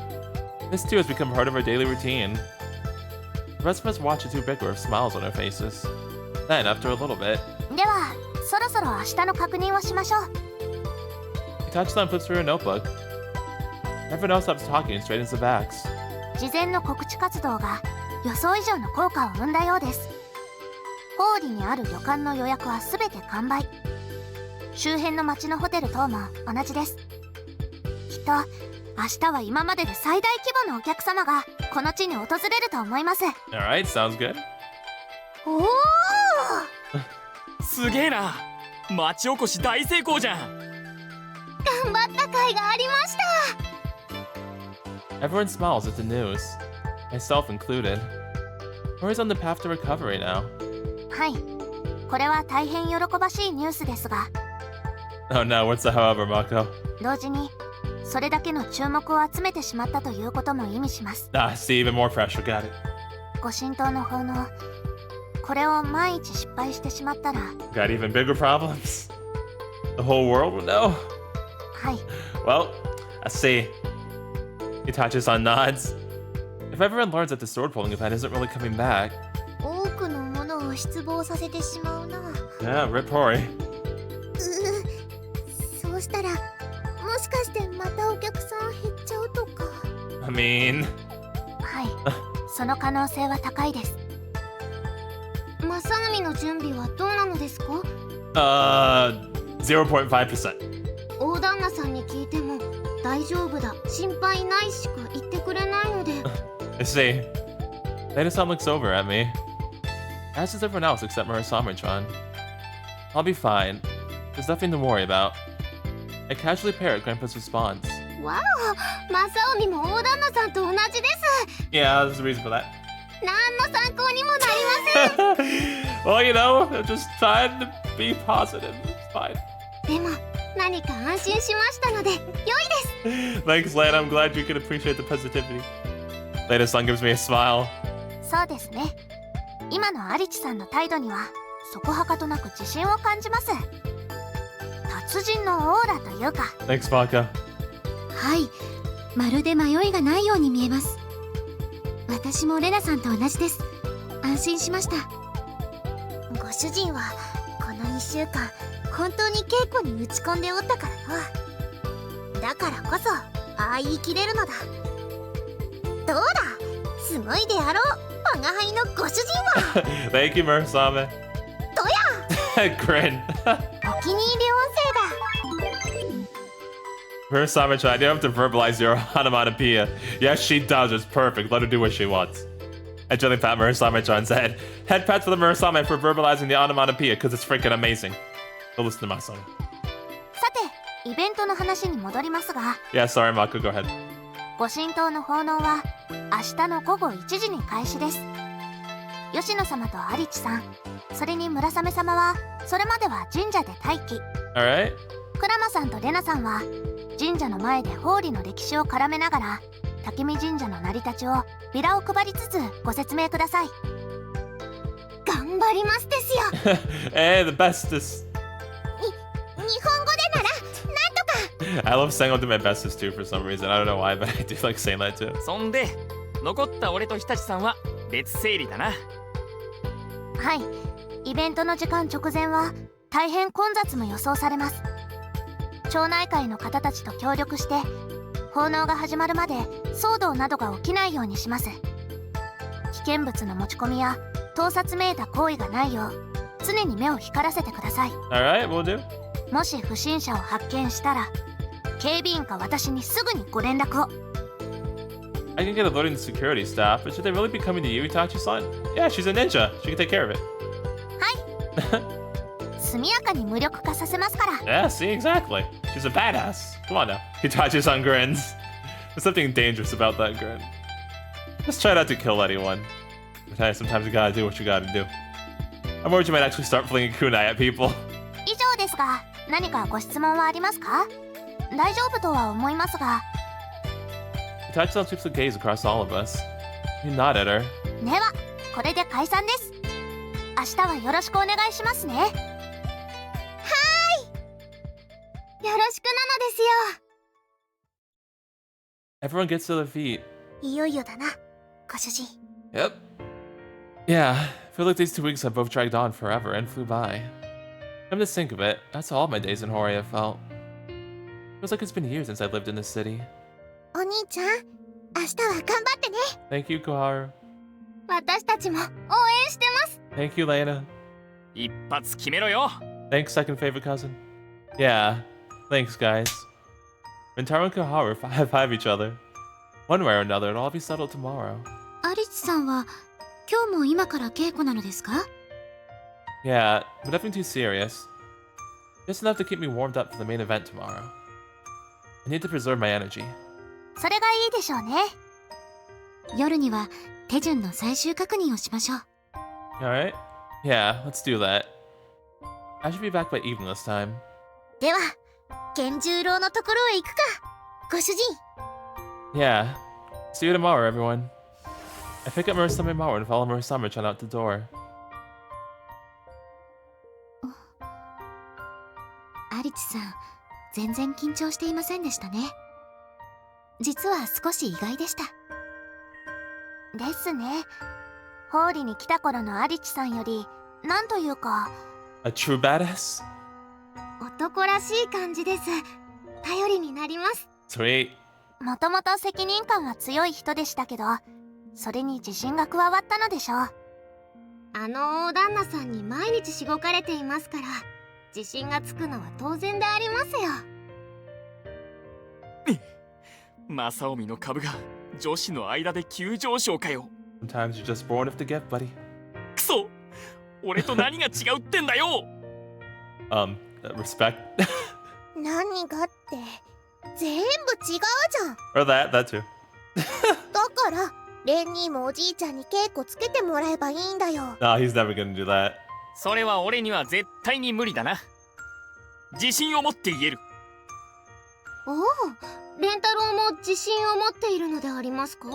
This too has become part of our daily routine. The rest of us watch the two bicker with smiles on their faces. Then, after a little bit, ではそろそろ明日の確認をしましょう。 Itachi-san flips through a notebook. Everyone else stops talking and straightens the backs. 事前の告知活動が予想以上の効果を生んだようです。ホーリにある旅館の予約は全て完売。周辺の町のホテル等も同じです。きっと明日は今までで最大規模のお客様がこの地に訪れると思います。 Alright, sounds good. おお、すげえな。町おこし大成功じゃん。頑張った甲斐がありました。 Everyone smiles at the news, myself included. Hoori's on the path to recovery now. はい、これは大変喜ばしいニュースですが、 Oh no, what's the however, Mako? 同時にそれだけの注目を集めてしまったということも意味します。 Ah, see, even more pressure, got it. ご神道の奉納、これを万一失敗してしまったら、 Got even bigger problems. The whole world will know. はい、 Well, I see. Itachi-san nods. If everyone learns that the sword pulling event isn't really coming back, 多くのものを失望させてしまうな。yeah, rip Hoori. そうしたらもしかしてまたお客さん減っちゃうとか。 I mean, はい、その可能性は高いです。正臣の準備はどうなのですか？ 0.5%. 大旦那さんに聞いても大丈夫だ、心配ないしか言ってくれないので。 I see. Maiden-san looks over at me. As does everyone else except Murasamemaru-chan. I'll be fine. There's nothing to worry about. I casually parrot Grandpa's response. わお、正臣も大旦那さんと同じです。 Yeah, there's a reason for that. 何の参考にもなりません。 Well, you know, I'm just trying to be positive. It's fine. でも何か安心しましたので良いです。 Thanks, Lana. I'm glad you can appreciate the positivity. Lana-san gives me a smile. そうですね。今のアリチさんの態度にはそこはかとなく自信を感じます。達人のオーラというか。 Thanks, Banka. はい、まるで迷いがないように見えます。私もレナさんと同じです。安心しました。ご主人はこの2週間本当に稽古に打ち込んでおったからの。だからこそああ言い切れるのだ。どうだ、すごいであろう、我が輩のご主人は。 Thank you, Murasame. どや Grin. お気に入り音声だ。 Murasame-chan, you don't have to verbalize your onomatopoeia. Yes, she does. It's perfect. Let her do what she wants. I gently pat Murasame-chan's head. Head pats for the Murasame for verbalizing the onomatopoeia because it's freaking amazing. Go listen to Masomi. さて、イベントの話に戻りますが、 Yeah, sorry, Mako. Go ahead. ご神道の奉納は明日の午後1時に開始です。吉野様とアリチさん、それに村雨様はそれまでは神社で待機。 Alright. クラマさんとレナさんは神社の前でホーリの歴史を絡めながら竹見神社の成り立ちをビラを配りつつご説明ください。頑張りますですよ。Hey, the bestest. 日本語でならなんとか。 I love saying I'll do my bestest too for some reason. I don't know why, but I do like saying that too. そんで残った俺と日立さんは別整理だな。はい、イベントの時間直前は大変混雑も予想されます。町内会の方たちと協力して奉納が始まるまで騒動などが起きないようにします。危険物の持ち込みや盗撮めいた行為がないよう常に目を光らせてください。 Alright, we'll do. もし不審者を発見したら警備員か私にすぐにご連絡を。 I can get alerting the security staff, but should they really be coming to you, Itachi-san? Yeah, she's a ninja. She can take care of it. 速やかに無力化させますから。 Yeah, see, exactly. She's a badass. Come on now. Itachi-san grins. There's something dangerous about that grin. Just try not to kill anyone. But hey, sometimes you gotta do what you gotta do. I'm worried you might actually start flinging kunai at people. 以上ですが、何かご質問はありますか？大丈夫とは思いますが。Tachidon sweeps the gaze across all of us. You nod at her. では、これで解散です。明日はよろしくお願いしますね。はーい。よろしくなのですよ。 Everyone gets to their feet. いよいよだな、ご主人。 Yep. Yeah, I feel like these 2 weeks have both dragged on forever and flew by. Come to think of it, that's all my days in Hoori have felt. Feels like it's been years since I lived in this city. お兄ちゃん、明日は頑張ってね。 Thank you, Koharu. 私たちも応援してます。 Thank you, Lena. 一発決めろよ。 Thanks, second favorite cousin. Yeah, thanks, guys. Rintaro and Koharu high-five each other. One way or another, it'll all be settled tomorrow. アリチさんは今日も今から稽古なのですか？ Yeah, but nothing too serious. Just enough to keep me warmed up for the main event tomorrow. I need to preserve my energy. それがいいでしょうね。夜には手順の最終確認をしましょう。 Alright? Yeah, let's do that. I should be back by evening this time. では、源十郎のところへ行くか、ご主人。 Yeah. See you tomorrow, everyone. I pick up Murasamemaru and follow Murasame-chan out the door. アリチさん、全然緊張していませんでしたね。実は少し意外でした。ですね。ホーリに来た頃のアリチさんより、なんというか A true badass? 男らしい感じです。頼りになります。 Sweet. もともと責任感が強い人でしたけど、それに自信が加わったのでしょう。あの大旦那さんに毎日しごかれていますから、自信がつくのは当然でありますよ。正臣の株が女子の間で急上昇かよ。 Sometimes you're just born with the gift, buddy. クソ、俺と何が違うってんだよ。Respect. 何がって全部違うじゃん。 Or that too. だからレンニーもおじいちゃんに稽古つけてもらえばいいんだよ。 No, he's never gonna do that. それは俺には絶対に無理だな。自信を持って言える。おお、レンタロウも自信を持っているのでありますか？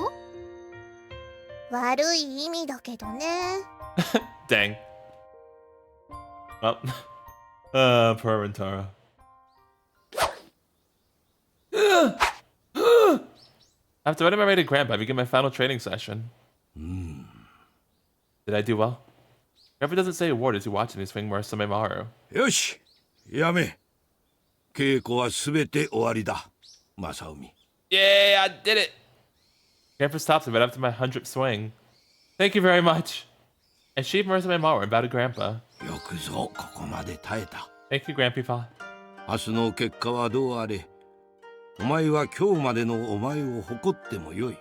悪い意味だけどね。Dang. Well, poor Rintaro. After winning my rated grandpa, I begin my final training session. Did I do well? Grandpa doesn't say a word as he watches me swing Murasamemaru. よし、やめ。稽古はすべて終わりだ、正臣。 Yay, I did it! Grandpa stops me right up to my 100th swing. Thank you very much. I sheathed Murasamemaru and bow to Grandpa. よくぞここまで耐えた。 Thank you, Grandpa. 明日の結果はどうあれ、お前は今日までのお前を誇ってもよい。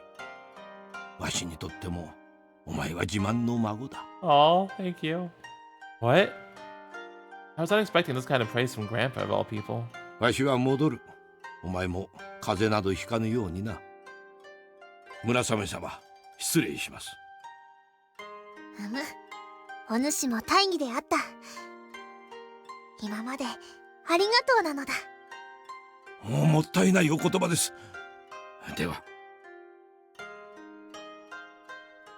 わしにとってもお前は自慢の孫だ。 Aw, thank you. What? I was not expecting this kind of praise from Grandpa of all people. わしは戻る。お前も風邪などひかぬようにな。村雨様、失礼します。お主も大義であった。今までありがとうなのだ。もったいないお言葉です。では。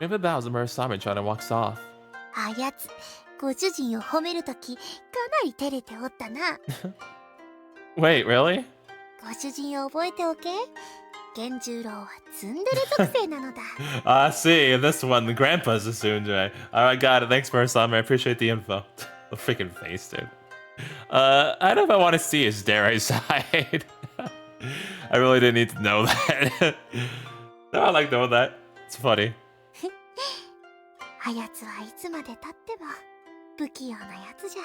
Grandpa bows and Murasame-chan and walks off. あやつ、ご主人を褒めるとき、かなり照れておったな。Wait, really? ご主人を覚えておけ。源十郎はツンデレ属性なのだ。I see. In this one, the grandpa's a tsundere. Alright, got it. Thanks, Murasame. I appreciate the info. The freaking face, dude. I don't know if I want to see his dare side. I really didn't need to know that. No, I like knowing that. It's funny. あやつはいつまで経っても不器用なやつじゃ。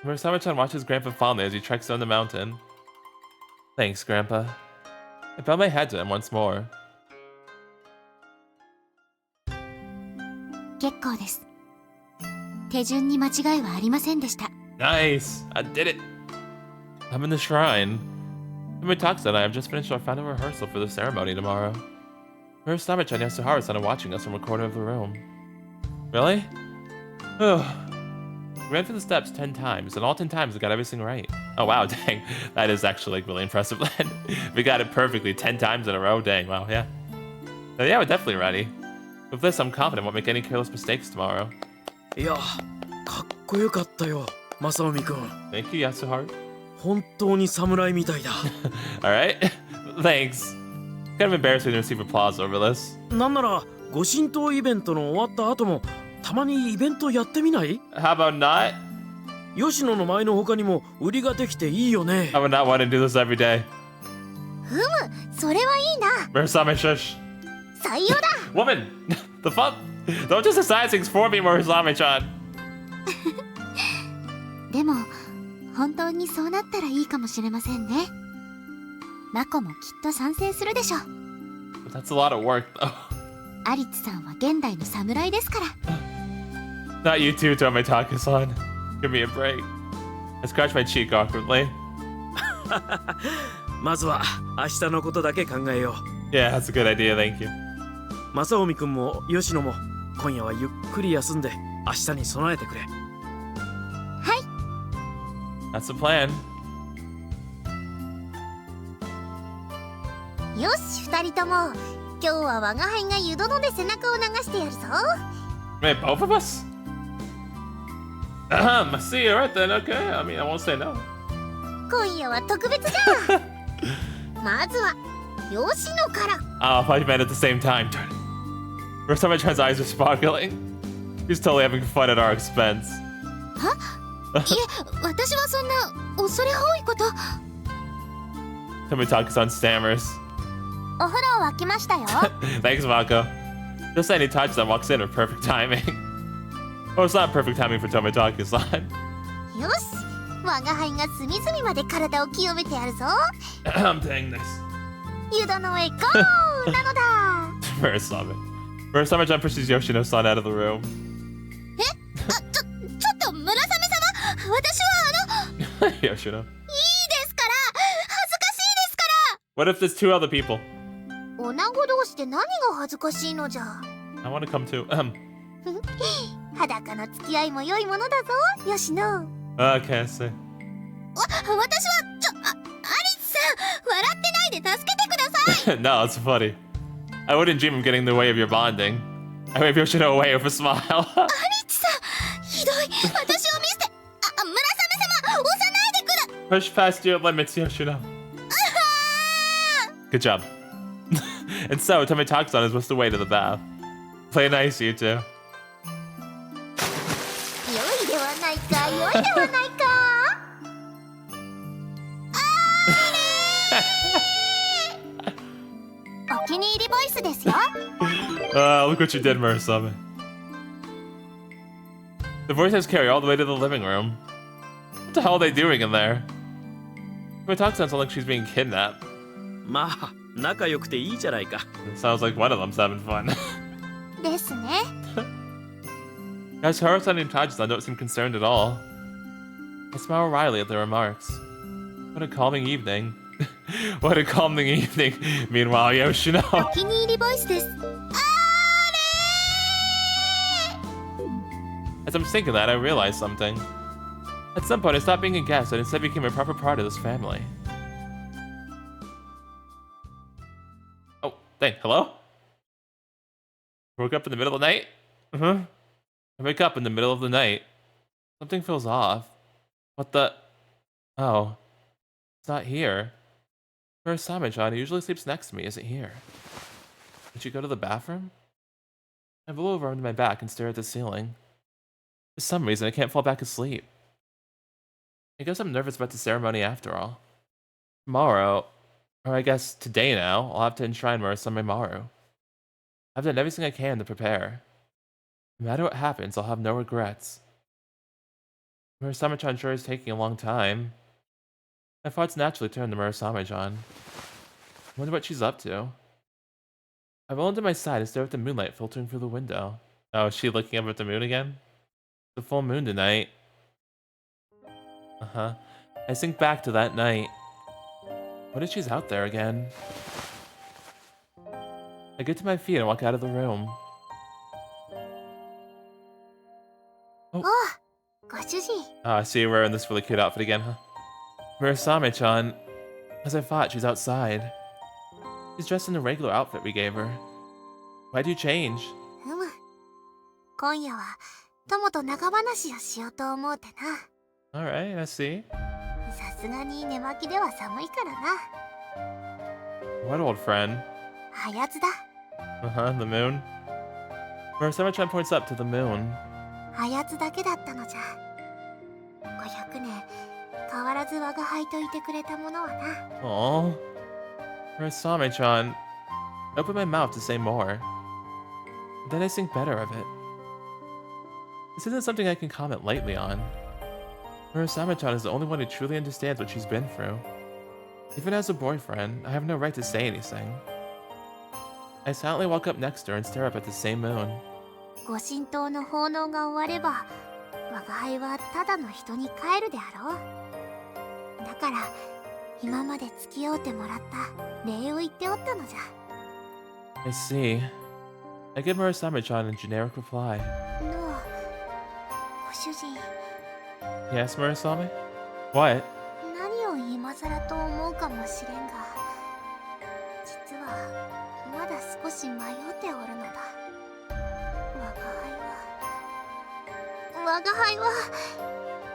Murasame-chan watches Grandpa fondly as he treks down the mountain. Thanks, Grandpa. I bow my head to him once more. 結構です。手順に間違いはありませんでした。 Nice! I did it! I'm in the shrine. Tomomi-Takusa and I have just finished our final rehearsal for the ceremony tomorrow. Murasame-chan and Yasuharu-san are watching us from a corner of the room. Really? We ran through the steps 10 times, and all 10 times we got everything right. Oh wow, dang. That is actually like really impressive. We got it perfectly 10 times in a row. Dang, wow, yeah. So yeah, we're definitely ready. With this, I'm confident won't make any careless mistakes tomorrow. いや、かっこよかったよ、マサオミ君。 Thank you, Yasuharu. 本当に侍みたいだ。Alright, thanks. Kind of embarrassing to receive applause over this. なんなら、ご神道イベントの終わった後も、たまにイベントやってみない？ How about not? 吉野の前の他にも売りができていいよね。 I would not want to do this every day. それはいいな。 Murasame, shush. 採用だ。 Woman! The fuck? Don't just decide things for me, Murasame-chan. でも本当にそうなったらいいかもしれませんね。マコもきっと賛成するでしょ。 That's a lot of work, though. アリツさんは現代の侍ですから。 Not you too, Tomitaka-san. Give me a break. I scratched my cheek awkwardly. まずは明日のことだけ考えよ Yeah, that's a good idea, thank you. う。マサオミ君も吉野も今夜はゆっくり休んで明日に備えてくれ。That's the plan. よし、二人とも。今日は我が輩が湯殿で背中を流してやるぞ。 Wait, both of us? I see you right then, okay. I mean, I won't say no. 今夜は特別じゃ。まずは吉野から。 Oh, I thought you meant at the same time. Darn it. First time Chan's eyes are sparkling. He's totally having fun at our expense. いえ、私はそんな恐れ多いこと。 Tomitaka-san stammers. お風呂沸きましたよ。 Thanks, Mako. Just any touch that walks in with perfect timing. Well, it's not perfect timing for Tomitaka-san. よし、我が輩が隅々まで体を清めてやるぞ。 I'm taking this. 湯殿へゴーなのだ。 Murasame. Murasame-chan pushes Yoshino-san out of the room. ちょっと村雨様、私はYoshino. いいですから、恥ずかしいですか What if there's two other people? 女子同士で何が恥ずかしいのじゃ。 I want to come too. 裸の付き合いも良いものだぞ、吉野。 Okay, I see. 私はアリスさん、笑ってないで助けてください。 No, it's funny. I wouldn't dream of getting in the way of your bonding. I wave Yoshino away with a smile. アリスさん、ひどい。私を見捨て、村雨様、押さないでくだ。 Push past your limits, Yoshino. Good job. And so, Tomitaka-san is whisked away to the bath. Play nice, you two. 良いではないか、良いではないか。お気に入りボイスですよ。 Look what you did, Murasame. The voices carry all the way to the living room. What the hell are they doing in there? Tomitaka-san sounds like she's being kidnapped. まあ仲良くていいじゃないか。 It sounds like one of them's having fun. ですね。 Guys, Haru-san and Taji-san don't seem concerned at all. I smile wryly at their remarks. What a calming evening. What a calming evening. Meanwhile, Yoshino. お気に入りボイスです。 As I'm thinking that, I realized something. At some point, I stopped being a guest and instead became a proper part of this family. Oh, dang, hello? Woke up in the middle of the night? I wake up in the middle of the night. Something feels off. What the? Oh. It's not here. Murasame-chan, who usually sleeps next to me, isn't here. Did she go to the bathroom? I roll over onto my back and stare at the ceiling. For some reason, I can't fall back asleep. I guess I'm nervous about the ceremony after all. Tomorrow, or I guess today now, I'll have to enshrine Murasamemaru. I've done everything I can to prepare. No matter what happens, I'll have no regrets. Murasame-chan sure is taking a long time. My thoughts naturally turn to Murasame-chan. I wonder what she's up to. I roll into my side and stare at the moonlight filtering through the window. Oh, is she looking up at the moon again? The full moon tonight. Uh-huh. I think back to that night. What if she's out there again? I get to my feet and walk out of the room. Oh, 主人。 Oh, I see you're wearing this really cute outfit again, huh? Murasame-chan. As I thought, she's outside. She's dressed in the regular outfit we gave her. Why'd you change? うむ。今夜は友と仲話をしようと思うてな。 Alright, I see. さすがに寝巻きでは寒いからな。 What old friend? あやつだ。 Uh-huh, the moon. Murasame-chan points up to the moon. あやつだけだったのじゃ。500年変わらず我が輩といてくれたものはな。 Aww. Murasame-chan. I opened my mouth to say more. Then I think better of it. This isn't something I can comment lightly on. Murasame-chan is the only one who truly understands what she's been through. Even as a boyfriend, I have no right to say anything. I silently walk up next to her and stare up at the same moon. ご神道の奉納が終われば我が輩はただの人に帰るであろう。だから今まで付き合うてもらった礼を言っておったのじゃ。 I see. I give Murasame-chan a generic reply. のご主人、 Yes, Murasame? What? 何を今更と思うかもしれんが、実はまだ少し迷うておるのだ。我が輩は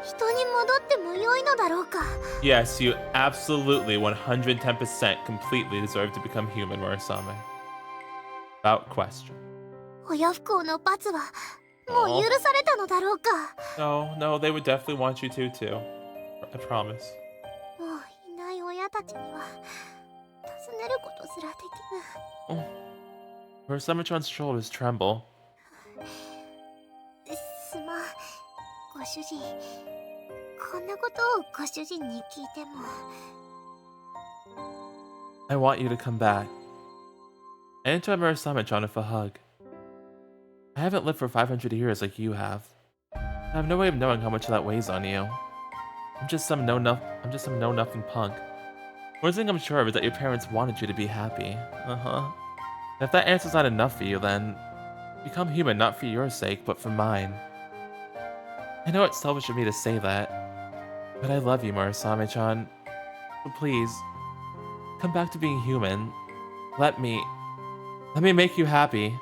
人に戻っても良いのだろうか。 Yes, you absolutely 110% completely deserve to become human, Murasame. Without question. 親不孝の罰はもう許されたのだろうか。 No, they would definitely want you to, too. I promise. もういない親たちには尋ねることすらできぬ。 Murasame-chan's shoulders tremble. すまん、ご主人。こんなことをご主人に聞いても。 I want you to come back. I interrupt Murasame-chan with a hug. I haven't lived for 500 years like you have. I have no way of knowing how much that weighs on you. I'm just some know-nothing punk. One thing I'm sure of is that your parents wanted you to be happy. Uh-huh. And if that answer's not enough for you, then become human not for your sake, but for mine. I know it's selfish of me to say that, but I love you, Murasame-chan. So please, come back to being human. Let me make you happy.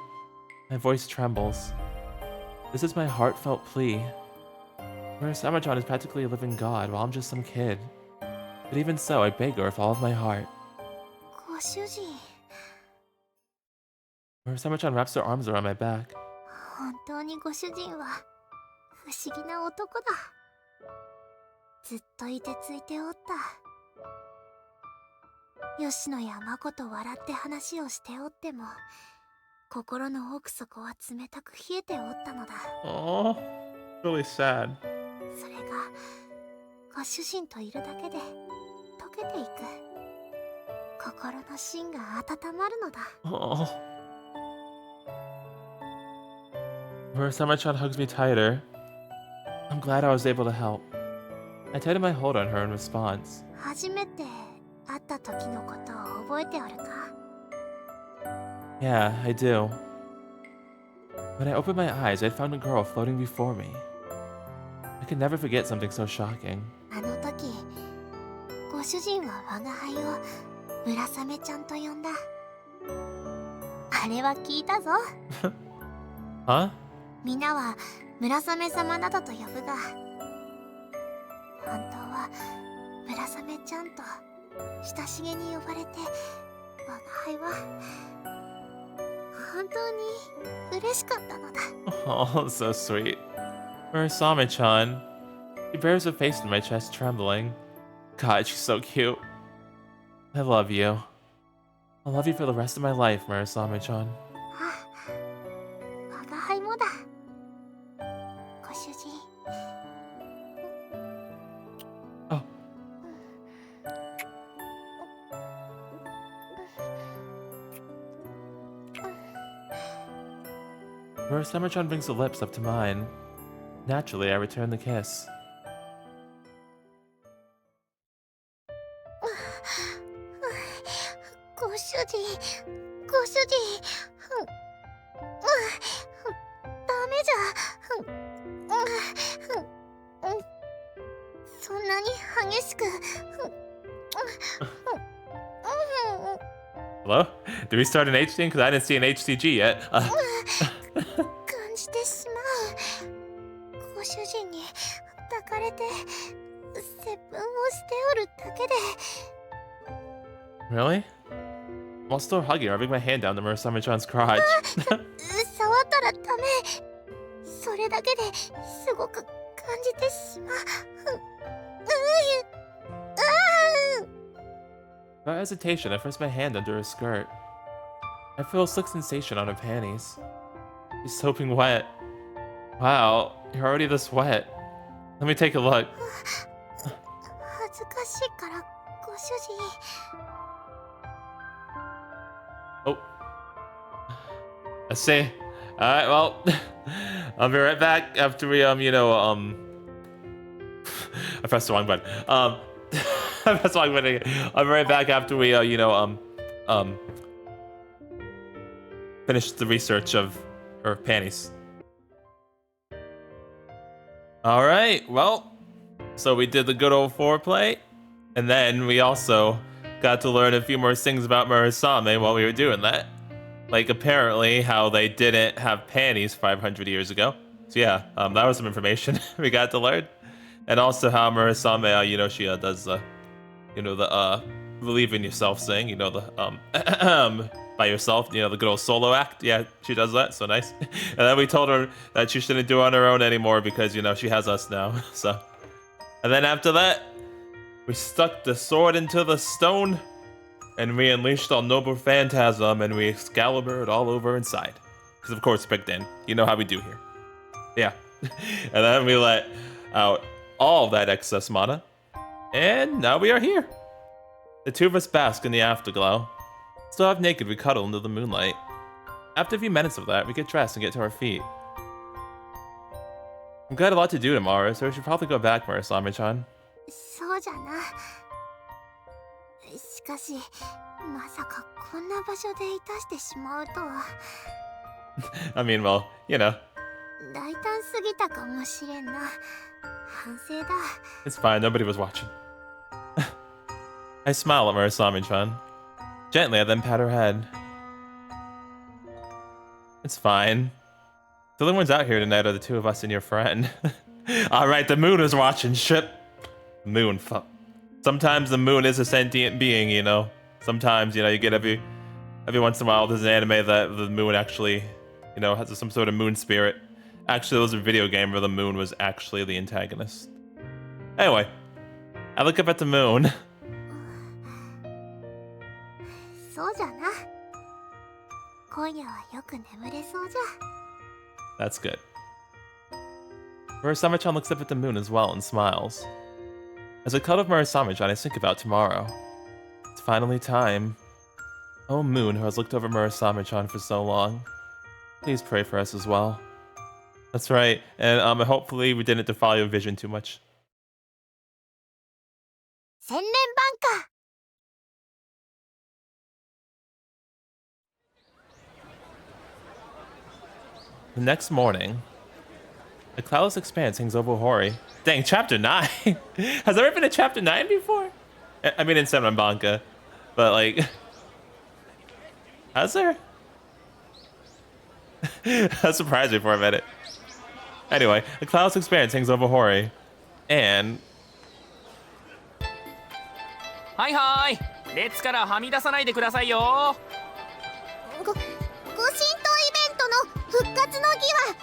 My voice trembles. This is my heartfelt plea. Murasame-chan is practically a living god, while I'm just some kid. But even so, I beg her with all of my heart. ご主人、 Murasame-chan wraps her arms around my back. 本当にご主人は不思議な男だ。ずっといてついておった。吉野やまこと笑って話をしておっても、心の奥底は冷たく冷えておったのだ。 Oh, really sad. それがご主人といるだけで溶けていく。心の芯が温まるのだ。 Oh. Murasame-chan hugs me tighter. I'm glad I was able to help. I tighten my hold on her in response. 初めて会った時のことを覚えておるか？ Yeah, I do. When I opened my eyes, I'd found a girl floating before me. I could never forget something so shocking. あの時、ご主人は我が輩を村雨ちゃんと呼んだ。あれは聞いたぞ。 Huh? 皆は村雨様などと呼ぶが、本当は村雨ちゃんと親しげに呼ばれて、我が輩は本当に嬉しかったのだ。 Oh, so sweet. Murasame-chan. She bears her face in my chest, trembling. God, she's so cute. I love you. I'll love you for the rest of my life, Murasame-chan. あ、我が輩もだ。ご主人。 Oh. Murasame-chan brings her lips up to mine. Naturally, I return the kiss. ご主人、ご主人、ダメじゃ。そんなに激しく Hello? Did we start an HDing? Because I didn't see an HCG yet. 感じてしまう。ご主人に抱かれて接吻をしておるだけで Really? While still hugging, rubbing my hand down to Murasame-chan's crotch. 触ったらダメ。それだけですごく感じてしまう。Without hesitation, I pressed my hand under her skirt. I feel a slick sensation on her panties. She's soaking wet. Wow, you're already this wet. Let me take a look. 恥ずかしいからご主人。 Oh. I see. Alright, well, I'll be right back after we, I pressed the wrong button. I pressed the wrong button again. I'll be right back after we, finish the research of her panties. Alright, well, so we did the good old foreplay, and then we also got to learn a few more things about Murasame while we were doing that. Like, apparently, how they didn't have panties 500 years ago. So yeah, that was some information we got to learn. And also how Murasame, she does the, the believe in yourself thing, the, by yourself, the good old solo act. Yeah, she does that, so nice. And then we told her that she shouldn't do it on her own anymore because, she has us now, so. And then after that, we stuck the sword into the stone, and we unleashed our noble phantasm, and we Excalibured all over inside. Because of course, back then, you know how we do here. Yeah. And then we let out all that excess mana, and now we are here. The two of us bask in the afterglow. Still half naked, we cuddle into the moonlight. After a few minutes of that, we get dressed and get to our feet. I've got a lot to do tomorrow, so we should probably go back, Murasame-chan. そうじゃな。しかし、まさかこんな場所でいたしてしまうとは。I mean, well, 大胆すぎたかもしれんな。反省だ。 It's fine, nobody was watching. I smile at Murasame-chan. Gently, I then pat her head. It's fine. The only ones out here tonight are the two of us and your friend. Alright, the moon is watching. Shit. Moon, fuck. Sometimes the moon is a sentient being, Sometimes, you get every once in a while there's an anime that the moon actually, has some sort of moon spirit. Actually, there was a video game where the moon was actually the antagonist. Anyway, I look up at the moon. そうじゃな。今夜はよく眠れそうじゃ。 That's good. Murasame-chan looks up at the moon as well and smiles. As I cuddle with Murasame-chan, I think about tomorrow. It's finally time. Oh moon, who has looked over Murasame-chan for so long. Please pray for us as well. That's right, and hopefully we didn't defile your vision too much. Senren Banka. The next morning, a cloudless expanse hangs over Hoori. Dang, chapter 9! Has there ever been a chapter 9 before? I mean, in Senren Banka. But, like... Has there? That surprised me for a minute. Anyway, a cloudless expanse hangs over Hoori. And... はいはい、列からはみ出さないでくださいよ。ご神道イベントの復活の儀は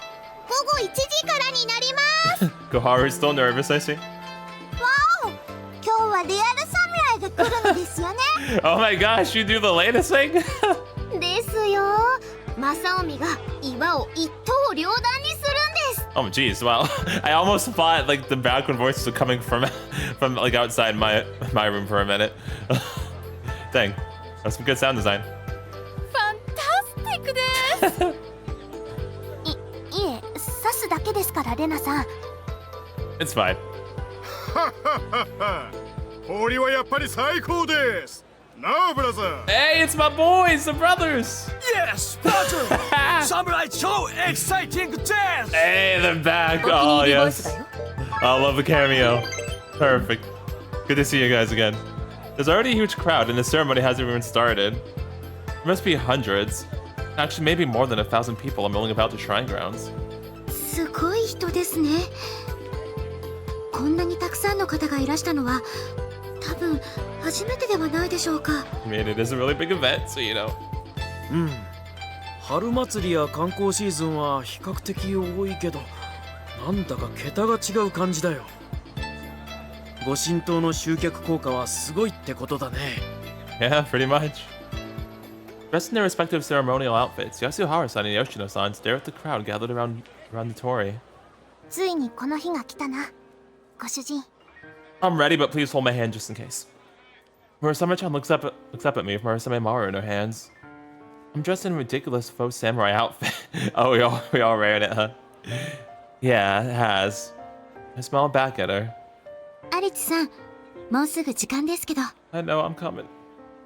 午後1時からになります。 Goharu's still nervous, I see. わお、今日はリアル侍が来るのですよね。Oh my gosh, you do the latest thing? ですよ。正臣が岩を一刀両断にするんです。 Oh jeez, wow. I almost thought like the background voices were coming from like outside my room for a minute. Dang, that's some good sound design. ファンタスティックです。いえ、刺すだけですからレナさん。 It's fine. ホーリはやっぱり最高です。なあ、ブラザー。 Hey, it's my boys, the brothers. Yes, brother! Samurai so exciting dance! Hey, they're back. Oh yes. I love the cameo. Perfect. Good to see you guys again. There's already a huge crowd and the ceremony hasn't even started. There must be hundreds. Actually, maybe more than 1,000 people are milling about the shrine grounds. すごい人ですね。こんなにたくさんの方がいらしたのは多分初めてではないでしょうか。I mean, it is a really big event, so you know. うん。春祭りや観光シーズンは比較的多いけど、なんだか桁が違う感じだよ。ご神道の集客効果はすごいってことだね。Yeah, pretty much. Dressed in their respective ceremonial outfits, Yasuhara-san and Yoshino-san stare at the crowd gathered around the torii. ついにこの日が来たな、ご主人。I'm ready, but please hold my hand just in case. Murasame-chan looks up at me with Murasamemaru in her hands. I'm dressed in a ridiculous faux samurai outfit. Oh, we all ran it, huh? Yeah, it has. I smile back at her. アリチさん、もうすぐ時間ですけど。I know, I'm coming.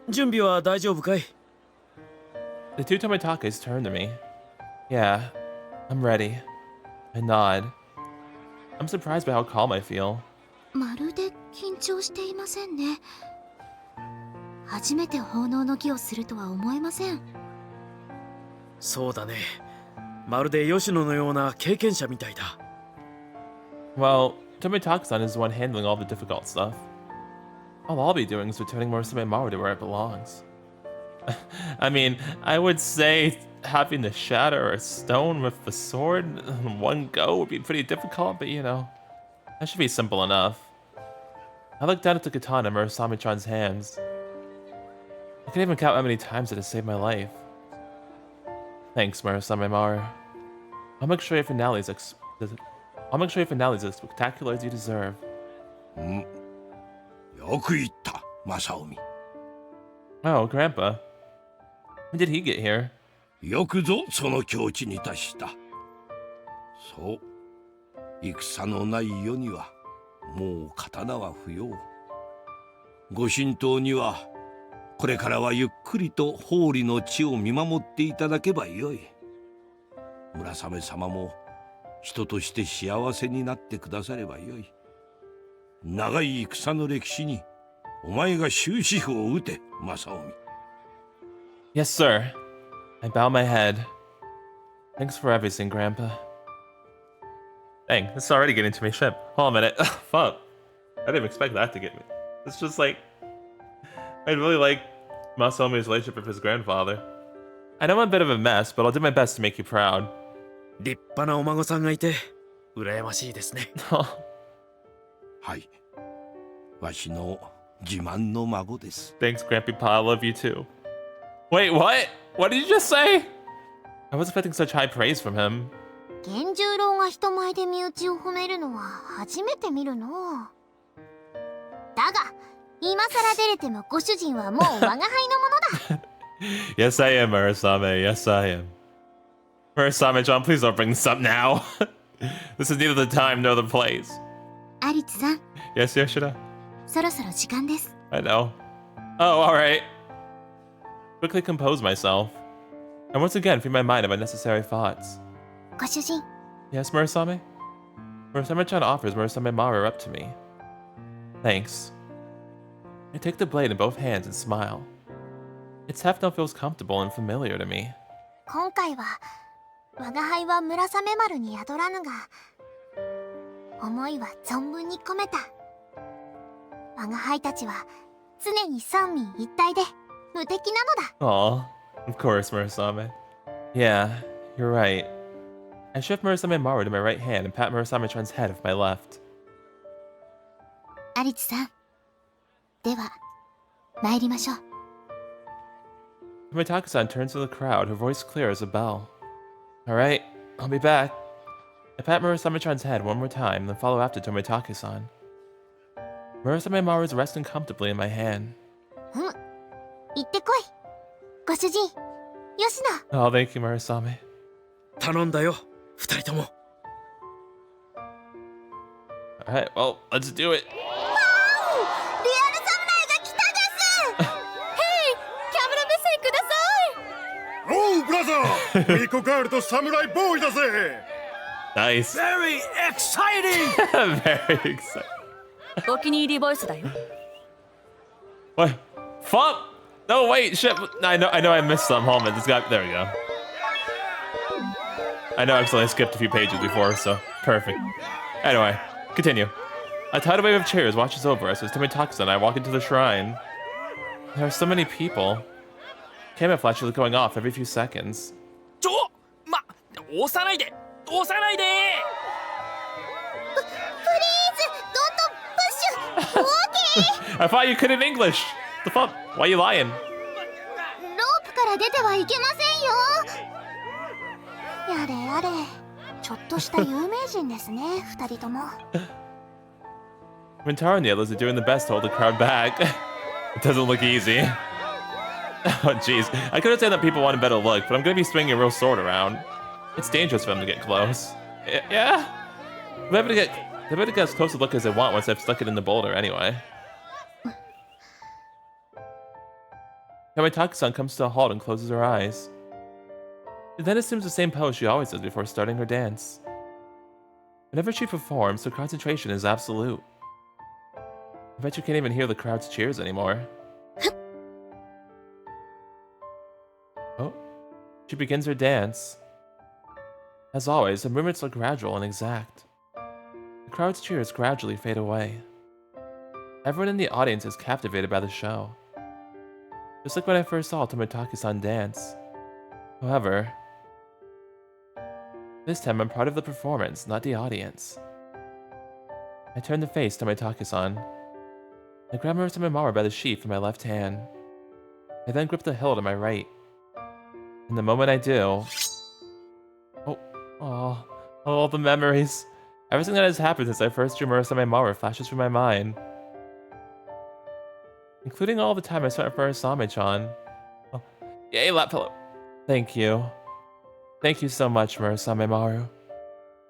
準備は大丈夫かい？ The two Tomitakes turn to me. Yeah, I'm ready. I nod. I'm surprised by how calm I feel. まるで緊張していませんね。初めて奉納の儀をするとは思えません。そうだね。まるで吉野のような経験者みたいだ。Well, Tomitake-san is the one handling all the difficult stuff. All I'll be doing is returning Murasamemaru to where it belongs. I mean, I would say having to shatter a stone with the sword in one go would be pretty difficult, but you know, that should be simple enough. I look down at the katana in Murasame-chan's hands. I can't even count how many times it has saved my life. Thanks, Murasamemaru. I'll make sure your finale is as spectacular as you deserve. よく言った、正臣。Oh, Grandpa. When did he get here? よくぞその境地に達した。そう、戦のない世にはもう刀は不要。ご神道にはこれからはゆっくりとホーリの地を見守っていただけばよい。村雨様も人として幸せになってくださればよい。長い戦の歴史にお前が終止符を打て、正臣。Yes, sir. I bow my head. Thanks for everything, Grandpa. Dang, this is already getting to me. Shit. Hold on a minute. Fuck. I didn't expect that to get me. It's just like... I really like Masomi's relationship with his grandfather. I know I'm a bit of a mess, but I'll do my best to make you proud. 立派なお孫さんがいて羨ましいですね。はい。わしの自慢の孫です。 Thanks, Grandpa. I love you too. Wait, what? What did you just say? I was expecting such high praise from him. 源十郎が人前で身内を褒めるのは初めて見るの。だが、今さら出れてもご主人はもう我が輩のものだ。Yes, I am, Murasame. Yes, I am. Murasame-chan, please don't bring this up now. This is neither the time nor the place. アリチさん、 Yes, Yoshida? そろそろ時間です。 I know. Oh, alright. Quickly compose myself. And once again, free my mind of unnecessary thoughts. ご主人、 Yes, Murasame? Murasame-chan offers Murasamemaru up to me. Thanks. I take the blade in both hands and smile. Its heft now feels comfortable and familiar to me. 今回は我が輩は村雨丸に宿らぬが、思いは存分に込めた。我が輩たちは常に三民一体で無敵なのだ。 Aw, of course, Murasame. Yeah, you're right. I shift Murasamemaru to my right hand and pat Murasame-chan's head with my left. アリチさん、では参りましょう。 Tomitake-san turns to the crowd, her voice clear as a bell. Alright, I'll be back. I pat Murasame-chan's head one more time, then follow after Tomitake-san. Murasamemaru is resting comfortably in my hand. 行ってこい、ご主人、吉野。 Oh, thank you, Murasame. 頼んだよ、二人とも。Alright, well, let's do it. リアル侍が来たです。ヘイ、キャメラ目線ください。おうブラザーミコガールとサムライボーイだぜ。Nice. Very exciting! Very exciting. お気に入りボイスだよ。 What? Fuck! No, wait, shit. I know I missed some. Hold on, this guy. There we go. I know actually I skipped a few pages before, so perfect. Anyway, continue. A tidal wave of cheers washes over us as Tomitaka and I walk into the shrine. There are so many people. Camouflage is going off every few seconds. 押さないで押さないで I thought you couldn't English. The fuck? Why are you lying? ロープから出てはいけませんよ。やれやれ、ちょっとした有名人ですね、二人とも。Rintaro and the others are doing the best to hold the crowd back. It doesn't look easy. Oh jeez, I could have said that people want a better look, but I'm gonna be swinging a real sword around. It's dangerous for them to get close. Yeah? They're able to get as close a look as they want once I've stuck it in the boulder anyway. Tomitaka-san comes to a halt and closes her eyes. She then assumes the same pose she always does before starting her dance. Whenever she performs, her concentration is absolute. I bet you can't even hear the crowd's cheers anymore. Oh, she begins her dance. As always, the movements are gradual and exact. The crowd's cheers gradually fade away. Everyone in the audience is captivated by the show. Just like when I first saw Tomitaka-san dance. However, this time I'm part of the performance, not the audience. I turn to face Tomitaka-san. I grab Murasamemaru by the sheath in my left hand. I then grip the hilt in my right. And the moment I do... Oh, the memories. Everything that has happened since I first drew Murasamemaru flashes through my mind. Including all the time I spent with Murasame-chan. Oh, yay, lap pillow. Thank you. Thank you so much, Murasamemaru.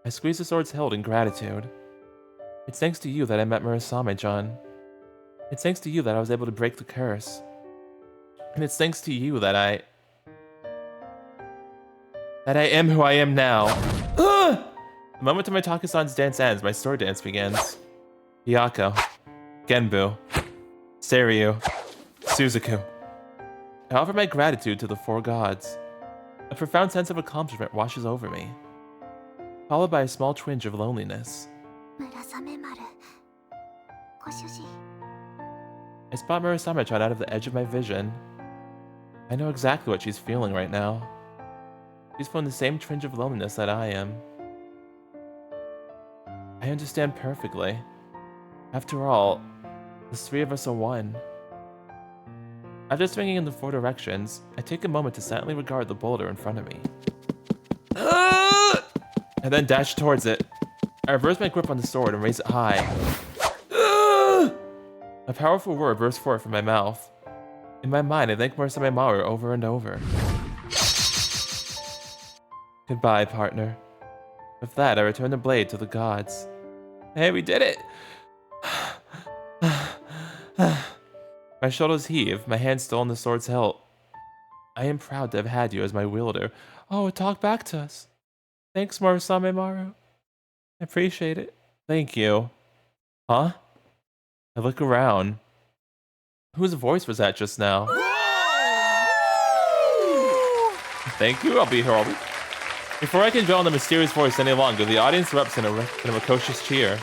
I squeeze the sword's hilt in gratitude. It's thanks to you that I met Murasame-chan. It's thanks to you that I was able to break the curse. And it's thanks to you that I am who I am now. The moment Tomitaka-san's dance ends, my sword dance begins. Hyako, Genbu, Seiryu, Suzaku. I offer my gratitude to the four gods. A profound sense of accomplishment washes over me, followed by a small twinge of loneliness. 村雨丸、ご主人。 I spot Murasame-chan out of the edge of my vision. I know exactly what she's feeling right now. She's feeling the same twinge of loneliness that I am. I understand perfectly. After all, the three of us are one. After swinging in the four directions, I take a moment to silently regard the boulder in front of me. And then dash towards it. I reverse my grip on the sword and raise it high. A powerful word bursts forth from my mouth. In my mind, I thank Murasamemaru over and over. Goodbye, partner. With that, I return the blade to the gods. Hey, we did it! My shoulders heave, my hand still on the sword's hilt. I am proud to have had you as my wielder. Oh, talk back to us. Thanks, Murasamemaru. I appreciate it. Thank you. Huh? I look around. Whose voice was that just now? Thank you, I'll be here all week. Before I can dwell on the mysterious voice any longer, the audience erupts in a precocious cheer.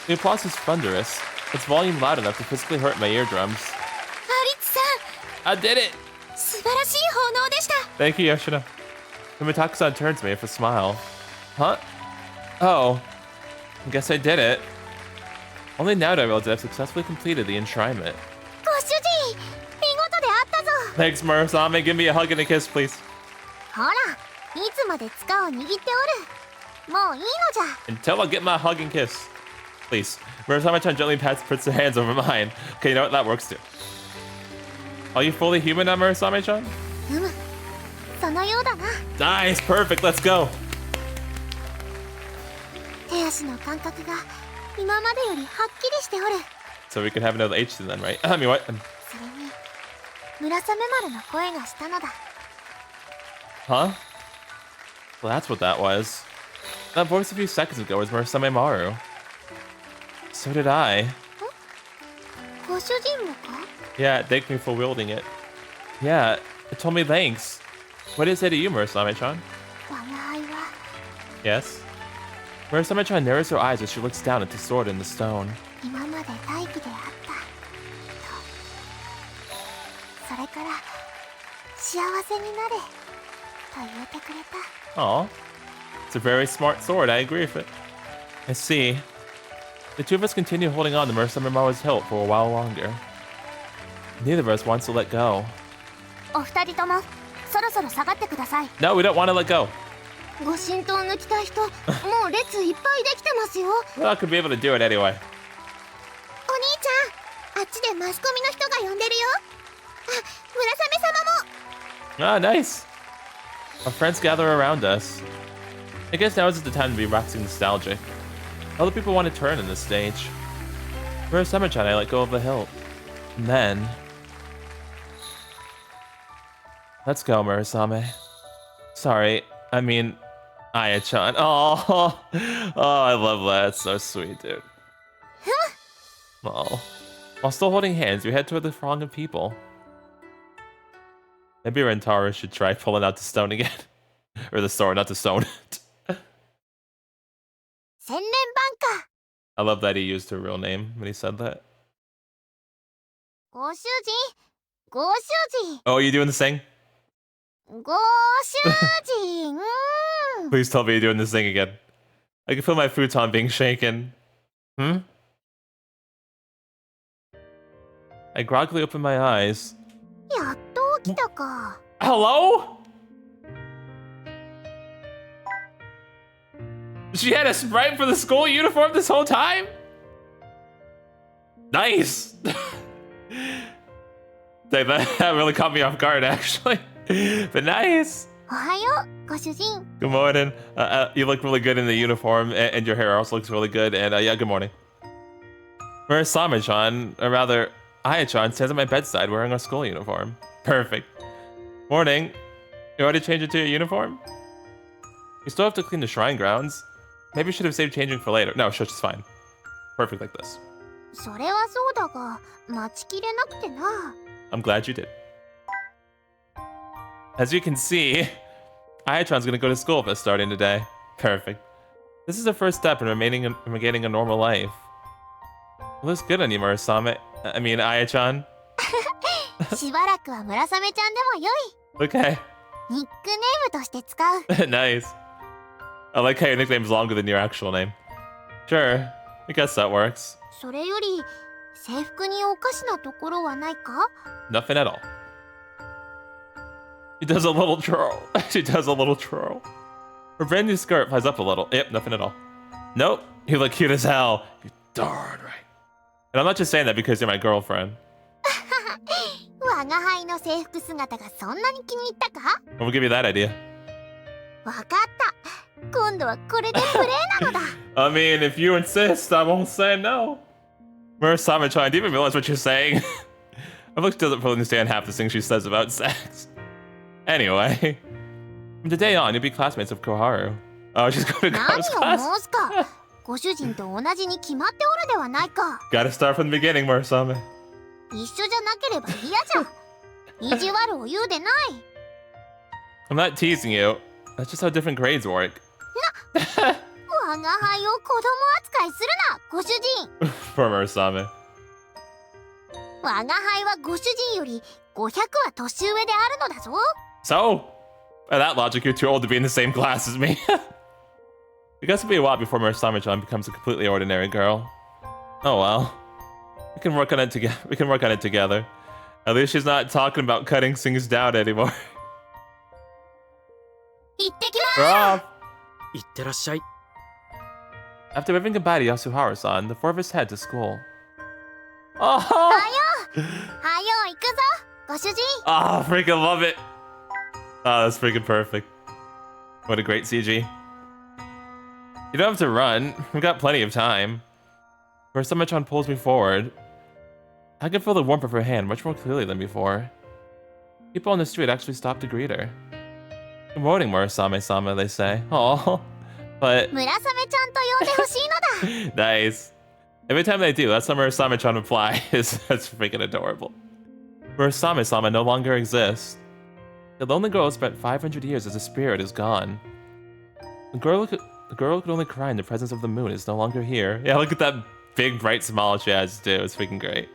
The applause is thunderous, its volume loud enough to physically hurt my eardrums. Arichi-san! I did it! 素晴らしい奉納でした Thank you, Yoshino. Tomitaka-san turns to me with a smile. Huh? Oh. I guess I did it. Only now do I realize that I've successfully completed the enshrinement. ご主人、見事であったぞ。 Thanks, Murasame. Give me a hug and a kiss, please. ほら、いつまで塚を握っておる。もういいのじゃ。 Until I get my hug and kiss. Please. Murasame-chan gently puts her hands over mine. Okay, you know what? That works too. Are you fully human now, Murasame-chan? そのようだな。 Nice, perfect, let's go. 手足の感覚が今までよりはっきりしておる。 So we can have another H then, right? I mean, what? それに、村雨丸の声がしたのだ。 Huh? Well, that's what that was. That voice a few seconds ago was Murasamemaru. So did I. ご主人もか？ Yeah, it thanked me for wielding it. Yeah, it told me thanks. What did it say to you, Murasame-chan? 我が輩は Yes? Murasame-chan narrows her eyes as she looks down at the sword in the stone. 今まで大気であったと。それから幸せになれと言ってくれた。 Aw. It's a very smart sword, I agree with it. I see. The two of us continue holding on to Murasamemaru's hilt for a while longer. Neither of us wants to let go. お二人ともそろそろ下がってください。 No, we don't want to let go. ご神刀抜きたい人もう列いっぱいできてますよ。 Well, I could be able to do it anyway. お兄ちゃん、あっちでマスコミの人が呼んでるよ。あ、村雨様も。 Ah, nice. Our friends gather around us. I guess now is the time to be waxing nostalgic. Other people want to turn in this stage. Murasame-chan, I let go of the hilt. And then... Let's go, Murasame. Sorry, I mean... Aya-chan. Oh, I love that. It's so sweet, dude. Oh. While still holding hands, we head toward the throng of people. Maybe Rentaro should try pulling out the stone again. Or the sword, not the stone. Senren Banka. I love that he used her real name when he said that. ご主人、ご主人、 Oh, are you doing the thing? ご主人。Please tell me you're doing this thing again. I can feel my futon being shaken. Hmm? I groggily open my eyes. やっと起きたか。 Hello? She had a sprite for the school uniform this whole time? Nice! Dang, that really caught me off guard, actually. But nice! おはよう、ご主人。 Good morning. You look really good in the uniform, and your hair also looks really good. And yeah, good morning. Murasame-chan, or rather, Aya-chan, stands at my bedside wearing a school uniform. Perfect. Morning. You already changed into your uniform? You still have to clean the shrine grounds. Maybe you should have saved changing for later. No, shush, it's fine. Perfect like this. それはそうだが、待ちきれなくてな。 I'm glad you did. As you can see, Aya-chan's gonna go to school for starting today. Perfect. This is the first step in regaining a normal life. It looks good on you, Murasame. I mean, Aya-chan. しばらくは村雨ちゃんでもよい。 Okay. ニックネームとして使う。 Nice. I like how your nickname's longer than your actual name. Sure, I guess that works. それより、制服におかしなところはないか？ Nothing at all. She does a little twirl. She does a little twirl. Her brand new skirt flies up a little. Yep, nothing at all. Nope, you look cute as hell. You're darn right. And I'm not just saying that because you're my girlfriend. 我が輩の制服姿がそんなに気に入ったか？ We'll give you that idea. わかった。今度はこれでプレイなのだ。I mean, if you insist, I won't say no. Murasame-chan, do you even realize what you're saying? I look, she doesn't fully understand half the things she says about sex. Anyway, from today on, you'll be classmates of Koharu. Oh, she's going to 何 Koharu's を class. 申すか。ご主人と同じに決まっておるではないか。 Gotta start from the beginning, Murasame. 一緒じゃなければ嫌じゃ。意地悪を言うでない。 I'm not teasing you. That's just how different grades work. 我が輩を子供扱いするな、ご主人。 For Murasame. 我が輩はご主人より500は年上であるのだぞ。 So, by that logic, you're too old to be in the same class as me. I guess it'll be a while before Murasame-chan becomes a completely ordinary girl. Oh well. We can work on it together. We can work on it together. At least she's not talking about cutting things down anymore. 行ってきます。 We're off. いってらっしゃい。 After waving goodbye to Yasuharu-san, the four of us head to school. Oh! はよ行くぞ、ご主人。 Oh, freaking love it. Oh, that's freaking perfect. What a great CG. You don't have to run. We've got plenty of time. Murasame-chan pulls me forward. I can feel the warmth of her hand much more clearly than before. People on the street actually stop to greet her. Good morning, Murasame-sama, they say. Oh, But 村雨ちゃんと呼んでほしいのだ。 nice. Every time they do, that's how Murasame-chan replies. That's freaking adorable. Murasame-sama no longer exists. The lonely girl who spent 500 years as a spirit is gone. The girl who could only cry in the presence of the moon is no longer here. Yeah, look at that big bright smile she has too. It's freaking great.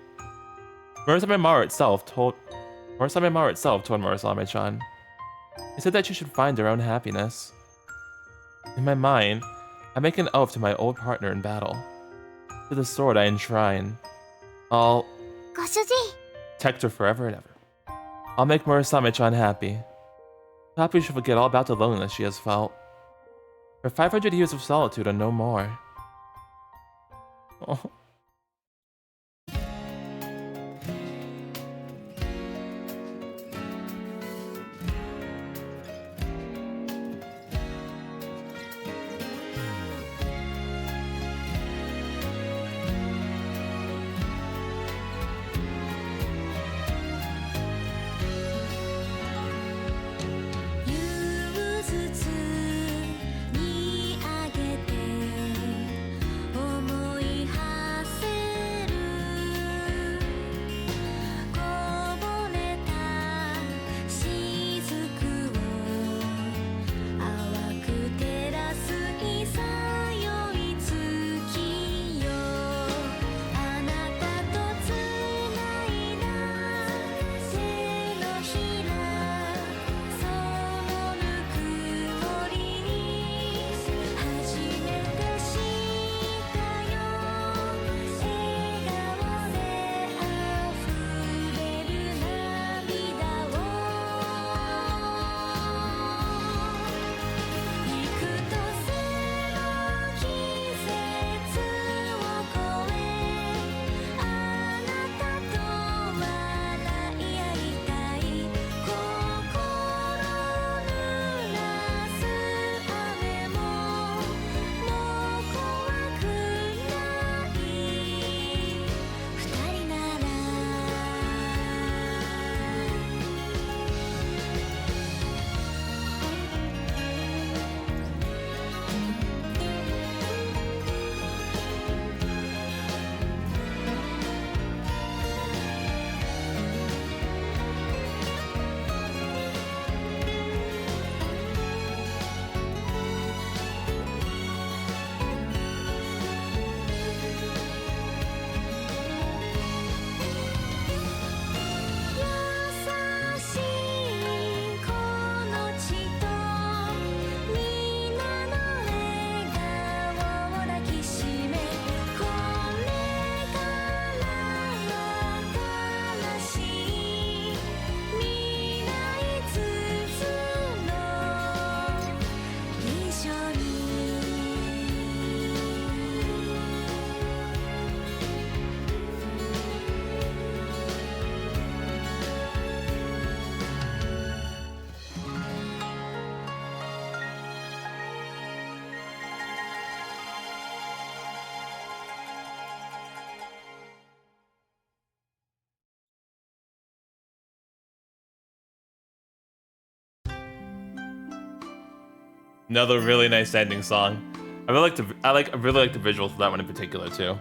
Murasamemaru itself told Murasame-chan. He said that she should find her own happiness. In my mind, I make an oath to my old partner in battle. To the sword I enshrine. I'll ご主人、 protect her forever and ever. I'll make Murasame-chan happy. Happy she'll forget all about the loneliness she has felt. Her 500 years of solitude are no more. Oh. Another really nice ending song. I really like the visuals for that one in particular too.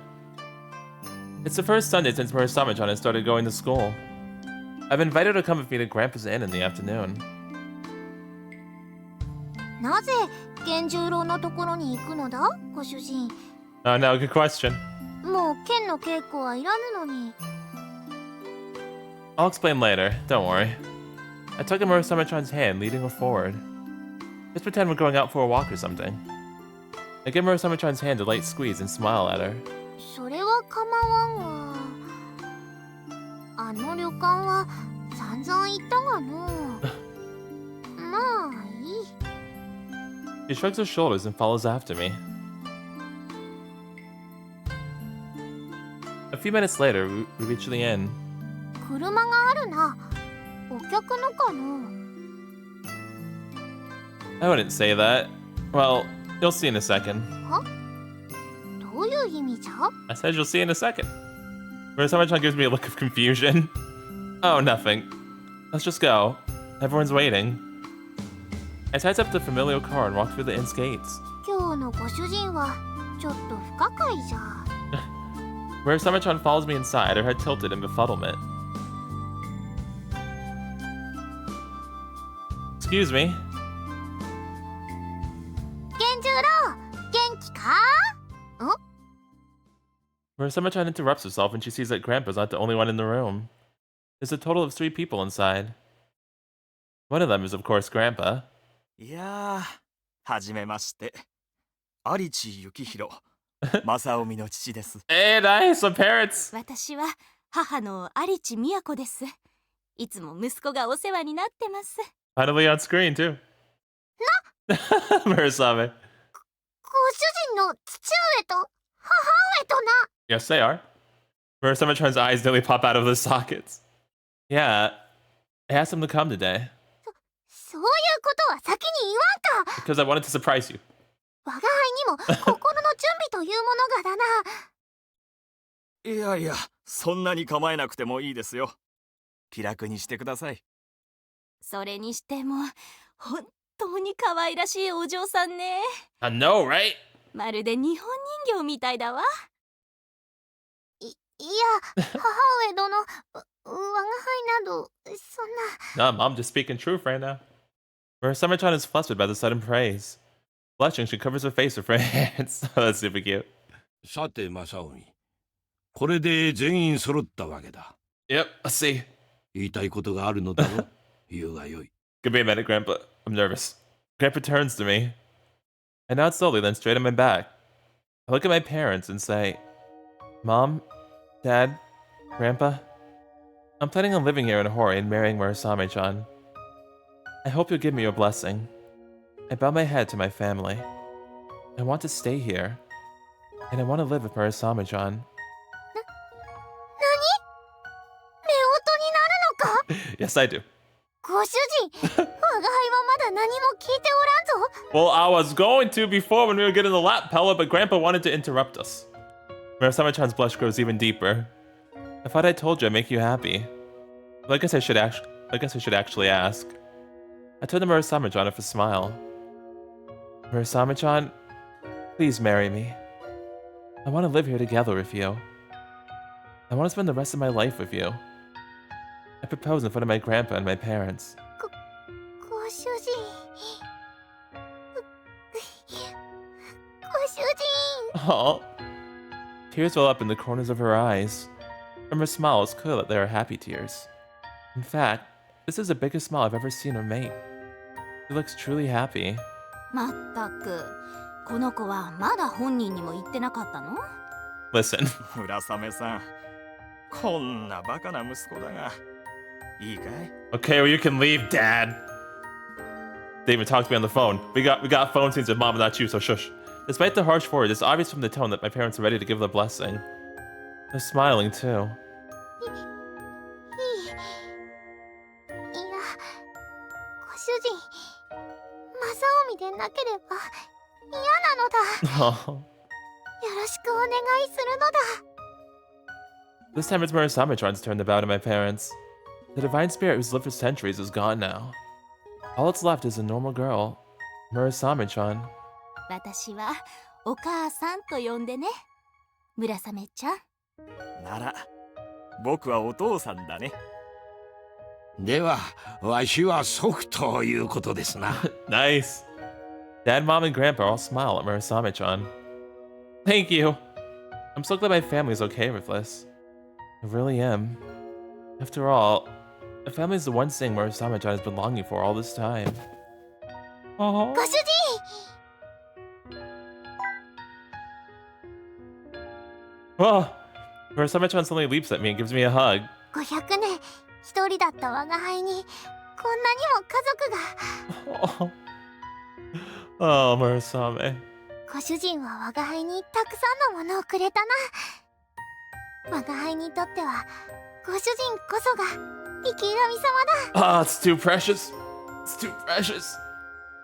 It's the first Sunday since Murasame-chan has started going to school. I've invited her to come with me to Grandpa's Inn in the afternoon. なぜ源十郎のところに行くのだ、ご主人。 Oh no, good question. もう剣の稽古はいらぬのに。 I'll explain later, don't worry. I took Murasame-chan's hand, leading her forward. Let's pretend we're going out for a walk or something. I give Murasame-chan's hand a light squeeze and smile at her. それは構わんが。あの旅館は散々行ったがの。まあいい。 She shrugs her shoulders and follows after me. A few minutes later, we reach the inn. 車があるな。お客のかの。 I wouldn't say that. Well, you'll see in a second. は？どういう意味じゃ？ I said you'll see in a second. Murasame-chan gives me a look of confusion. Oh, nothing. Let's just go. Everyone's waiting. I tied up the familiar car and walked through the inn's gates. 今郎のご主人はちょっと不可解じゃ。Murasamechan follows me inside, her head tilted in befuddlement. Excuse me. 源十郎、元気か？ Murasamechan interrupts herself when she sees that Grandpa's not the only one in the room. There's a total of 3 people inside. One of them is, of course, Grandpa. いやー、はじめまして。Arichi Masomi の父です。Hey, nice, my parents! 私は母の有地都です。いつも息子がお世話になってます。 Finally on screen, too. Murasame. ご主人の父上と母上とな。 Yes, they are. Murasamechan's eyes nearly pop out of the sockets. Yeah, I asked him to come today. そういうことは先に言わんか。 Because I wanted to surprise you. 我が輩にも心の準備というものがだな。いやいや、そんなに構えなくてもいいですよ。気楽にしてください。それにしても本当に可愛らしいお嬢さんね。 I know, right? まるで日本人形みたいだわ。いや、母上殿、我が輩などそんな。No, Mom just speaking truth right now. Murasamechan is flustered by the sudden praise. Blushing, she covers her face with her hands. That's super cute. さて、正臣。これで全員揃ったわけだ。Yep, I see. 言いたいことがあるのだろう。言うがよい。Give me a minute, Grandpa. I'm nervous. Grandpa turns to me. I nod slowly, then straight on my back. I look at my parents and say, Mom, Dad, Grandpa, I'm planning on living here in Hoori and marrying Murasame-chan. I hope you'll give me your blessing. I bow my head to my family. I want to stay here. And I want to live with Murasame-chan. 夫婦になるのか？ Yes, I do. ご主人、我が輩はまだ何も聞いておらんぞ。 Well, I was going to before when we were getting the lap pellet, but Grandpa wanted to interrupt us. Murasame-chan's blush grows even deeper. I thought I told you I'd make you happy. But I guess I should actually ask. I turned to Murasame-chan with a smile. Murasame-chan, please marry me. I want to live here together with you. I want to spend the rest of my life with you. I propose in front of my grandpa and my parents. ご主人。ご主人。 Aww. Tears well up in the corners of her eyes. From her smile, it's clear that they are happy tears. In fact, this is the biggest smile I've ever seen her make. She looks truly happy. まったく、この子はまだ本人にも言ってなかったの？ Listen. 村雨さん、こんなバカな息子だが、いいかい？ Okay, well you can leave, Dad. They even talked to me on the phone. We got phone scenes with Mom, not you, so shush. Despite the harsh word, it's obvious from the tone that my parents are ready to give the blessing. They're smiling too. いや、ご主人、正臣でなければ嫌なのだ。 Oh. よろしくお願いするのだ。 This time it's Murasame-chan's turn to bow to my parents. The divine spirit who's lived for centuries is gone now. All that's left is a normal girl, Murasame-chan. 私はお母さんと呼んでね。村雨ちゃん。なら、僕はお父さんだね。では、わしは祖父ということですな。Nice. Dad, Mom, and Grandpa all smile at Murasame-chan. Thank you. I'm so glad my family's okay with this. I really am. After all, the family's the one thing Murasame-chan has been longing for all this time. Oh. ご主人。 Oh. Murasame-chan suddenly leaps at me and gives me a hug. 500年一人だった我が輩にこんなにも家族が。 Oh, Murasame. ご主人は我が輩にたくさんのものをくれたな。我が輩にとってはご主人こそが生き神様だ。 Ah, it's too precious. It's too precious.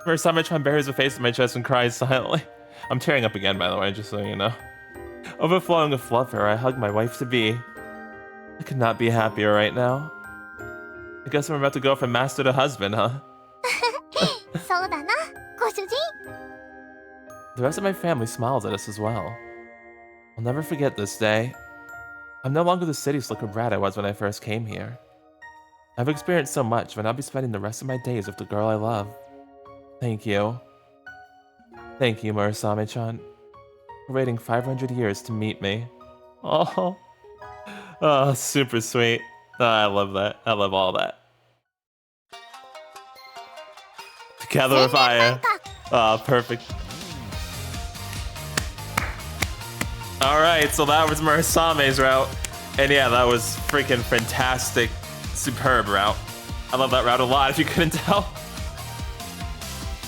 Murasame-chan buries her face in my chest and cries silently. I'm tearing up again, by the way, just so you know. Overflowing with love for her, I hug my wife-to-be. I could not be happier right now. I guess I'm about to go from master to husband, huh? そうだな、ご主人。The rest of my family smiles at us as well. I'll never forget this day. I'm no longer the city slicker brat I was when I first came here. I've experienced so much, and I'll be spending the rest of my days with the girl I love. Thank you. Thank you, Murasame-chan, for waiting 500 years to meet me. Oh, super sweet. Oh, I love that. I love all that. Together with Aya. Oh, perfect. Alright, so that was Murasame's route. And yeah, that was freaking fantastic. Superb route. I love that route a lot, if you couldn't tell.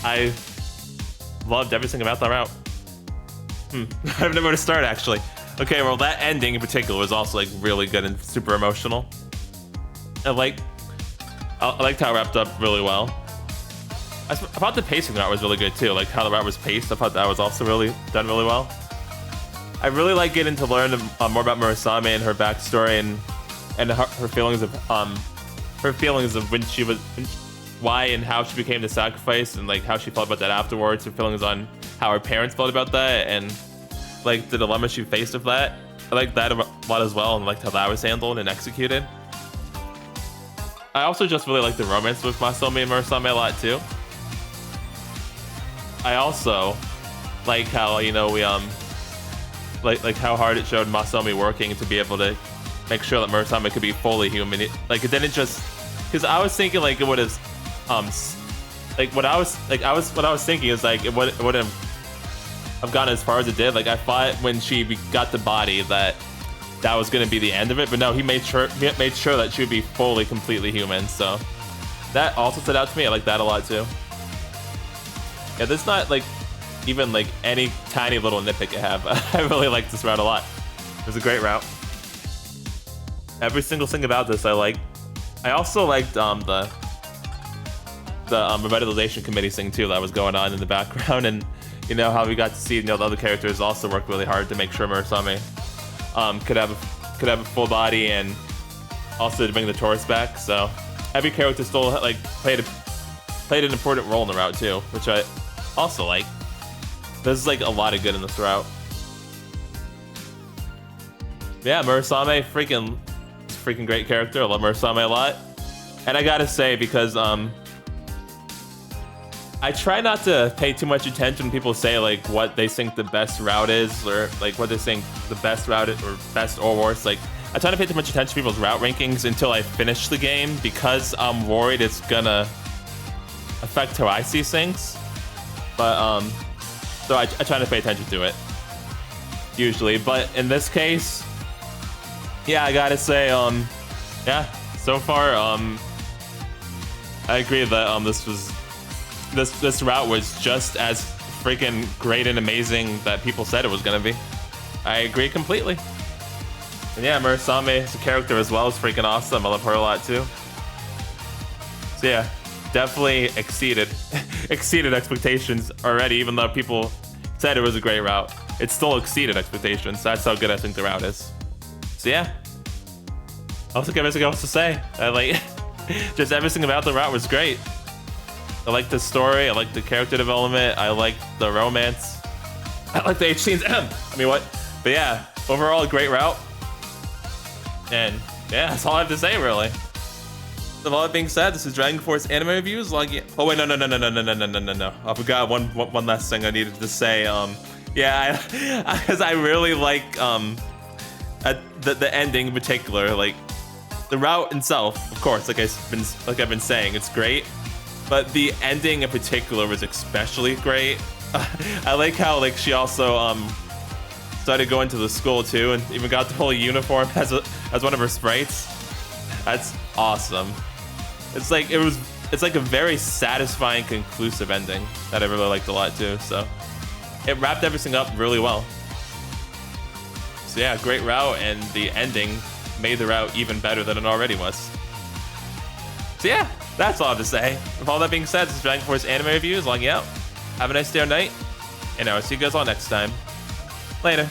I loved everything about that route. I have nowhere to start, actually. Okay, well, that ending in particular was also like really good and super emotional. I liked how it wrapped up really well. I thought the pacing of that was really good too, like how the route was paced. I thought that was also really done really well. I really like getting to learn more about Murasame and her backstory and her feelings of when she was, why and how she became the sacrifice, and like how she felt about that afterwards. Her feelings on how her parents felt about that, and like the dilemma she faced with that. I like that a lot as well, and liked how that was handled and executed. I also just really like the romance with Masomi and Murasame a lot too. I also like how, you know, we like how hard it showed Masomi working to be able to make sure that Murasame could be fully human. It didn't just, because I was thinking like it would have what I was thinking is like it wouldn't have gone as far as it did. Like I thought when she got the body that was going to be the end of it, but no, he made sure that she would be fully, completely human. So that also stood out to me. I like that a lot too. Yeah, there's not like even like any tiny little nitpick I have. I really like this route a lot. It was a great route. Every single thing about this I liked. I also liked the revitalization committee thing too that was going on in the background, and you know how we got to see, you know, the other characters also work really hard to make sure Murasame could have a full body, and also to bring the Taurus back. So every character still like played an important role in the route too, which I also like. There's like a lot of good in this route. Yeah, Murasame, freaking great character. I love Murasame a lot. And I gotta say, because I try not to pay too much attention when people say like what they think the best route is, or like what they think the best route is, or best or worst. Like I try not to pay too much attention to people's route rankings until I finish the game, because I'm worried it's gonna affect how I see things. But so I try to pay attention to it usually. But in this case, yeah, I gotta say, yeah, so far, I agree that this route was just as freaking great and amazing that people said it was gonna be. I agree completely. And yeah, Murasame as a character as well is freaking awesome. I love her a lot too. So yeah, definitely exceeded expectations already, even though people said it was a great route. It still exceeded expectations. That's how good I think the route is. So yeah, I also got everything else to say. I like just everything about the route was great. I like the story. I like the character development. I like the romance. I like the H scenes. I mean, what? But yeah, overall, a great route. And yeah, that's all I have to say, really. With all that being said, this is DragonForce Anime Reviews. Oh wait, no. I forgot one last thing I needed to say. Yeah, because I really like the ending in particular. Like the route itself, of course, like I've been saying, it's great. But the ending in particular was especially great. I like how like she also started going to the school too, and even got the whole uniform as one of her sprites. That's awesome. It's like a very satisfying, conclusive ending that I really liked a lot too. So it wrapped everything up really well. So yeah, great route, and the ending made the route even better than it already was. So yeah, that's all I have to say. With all that being said, this is DragonForce Anime Reviews logging out. Have a nice day or night, and I will see you guys all next time. Later.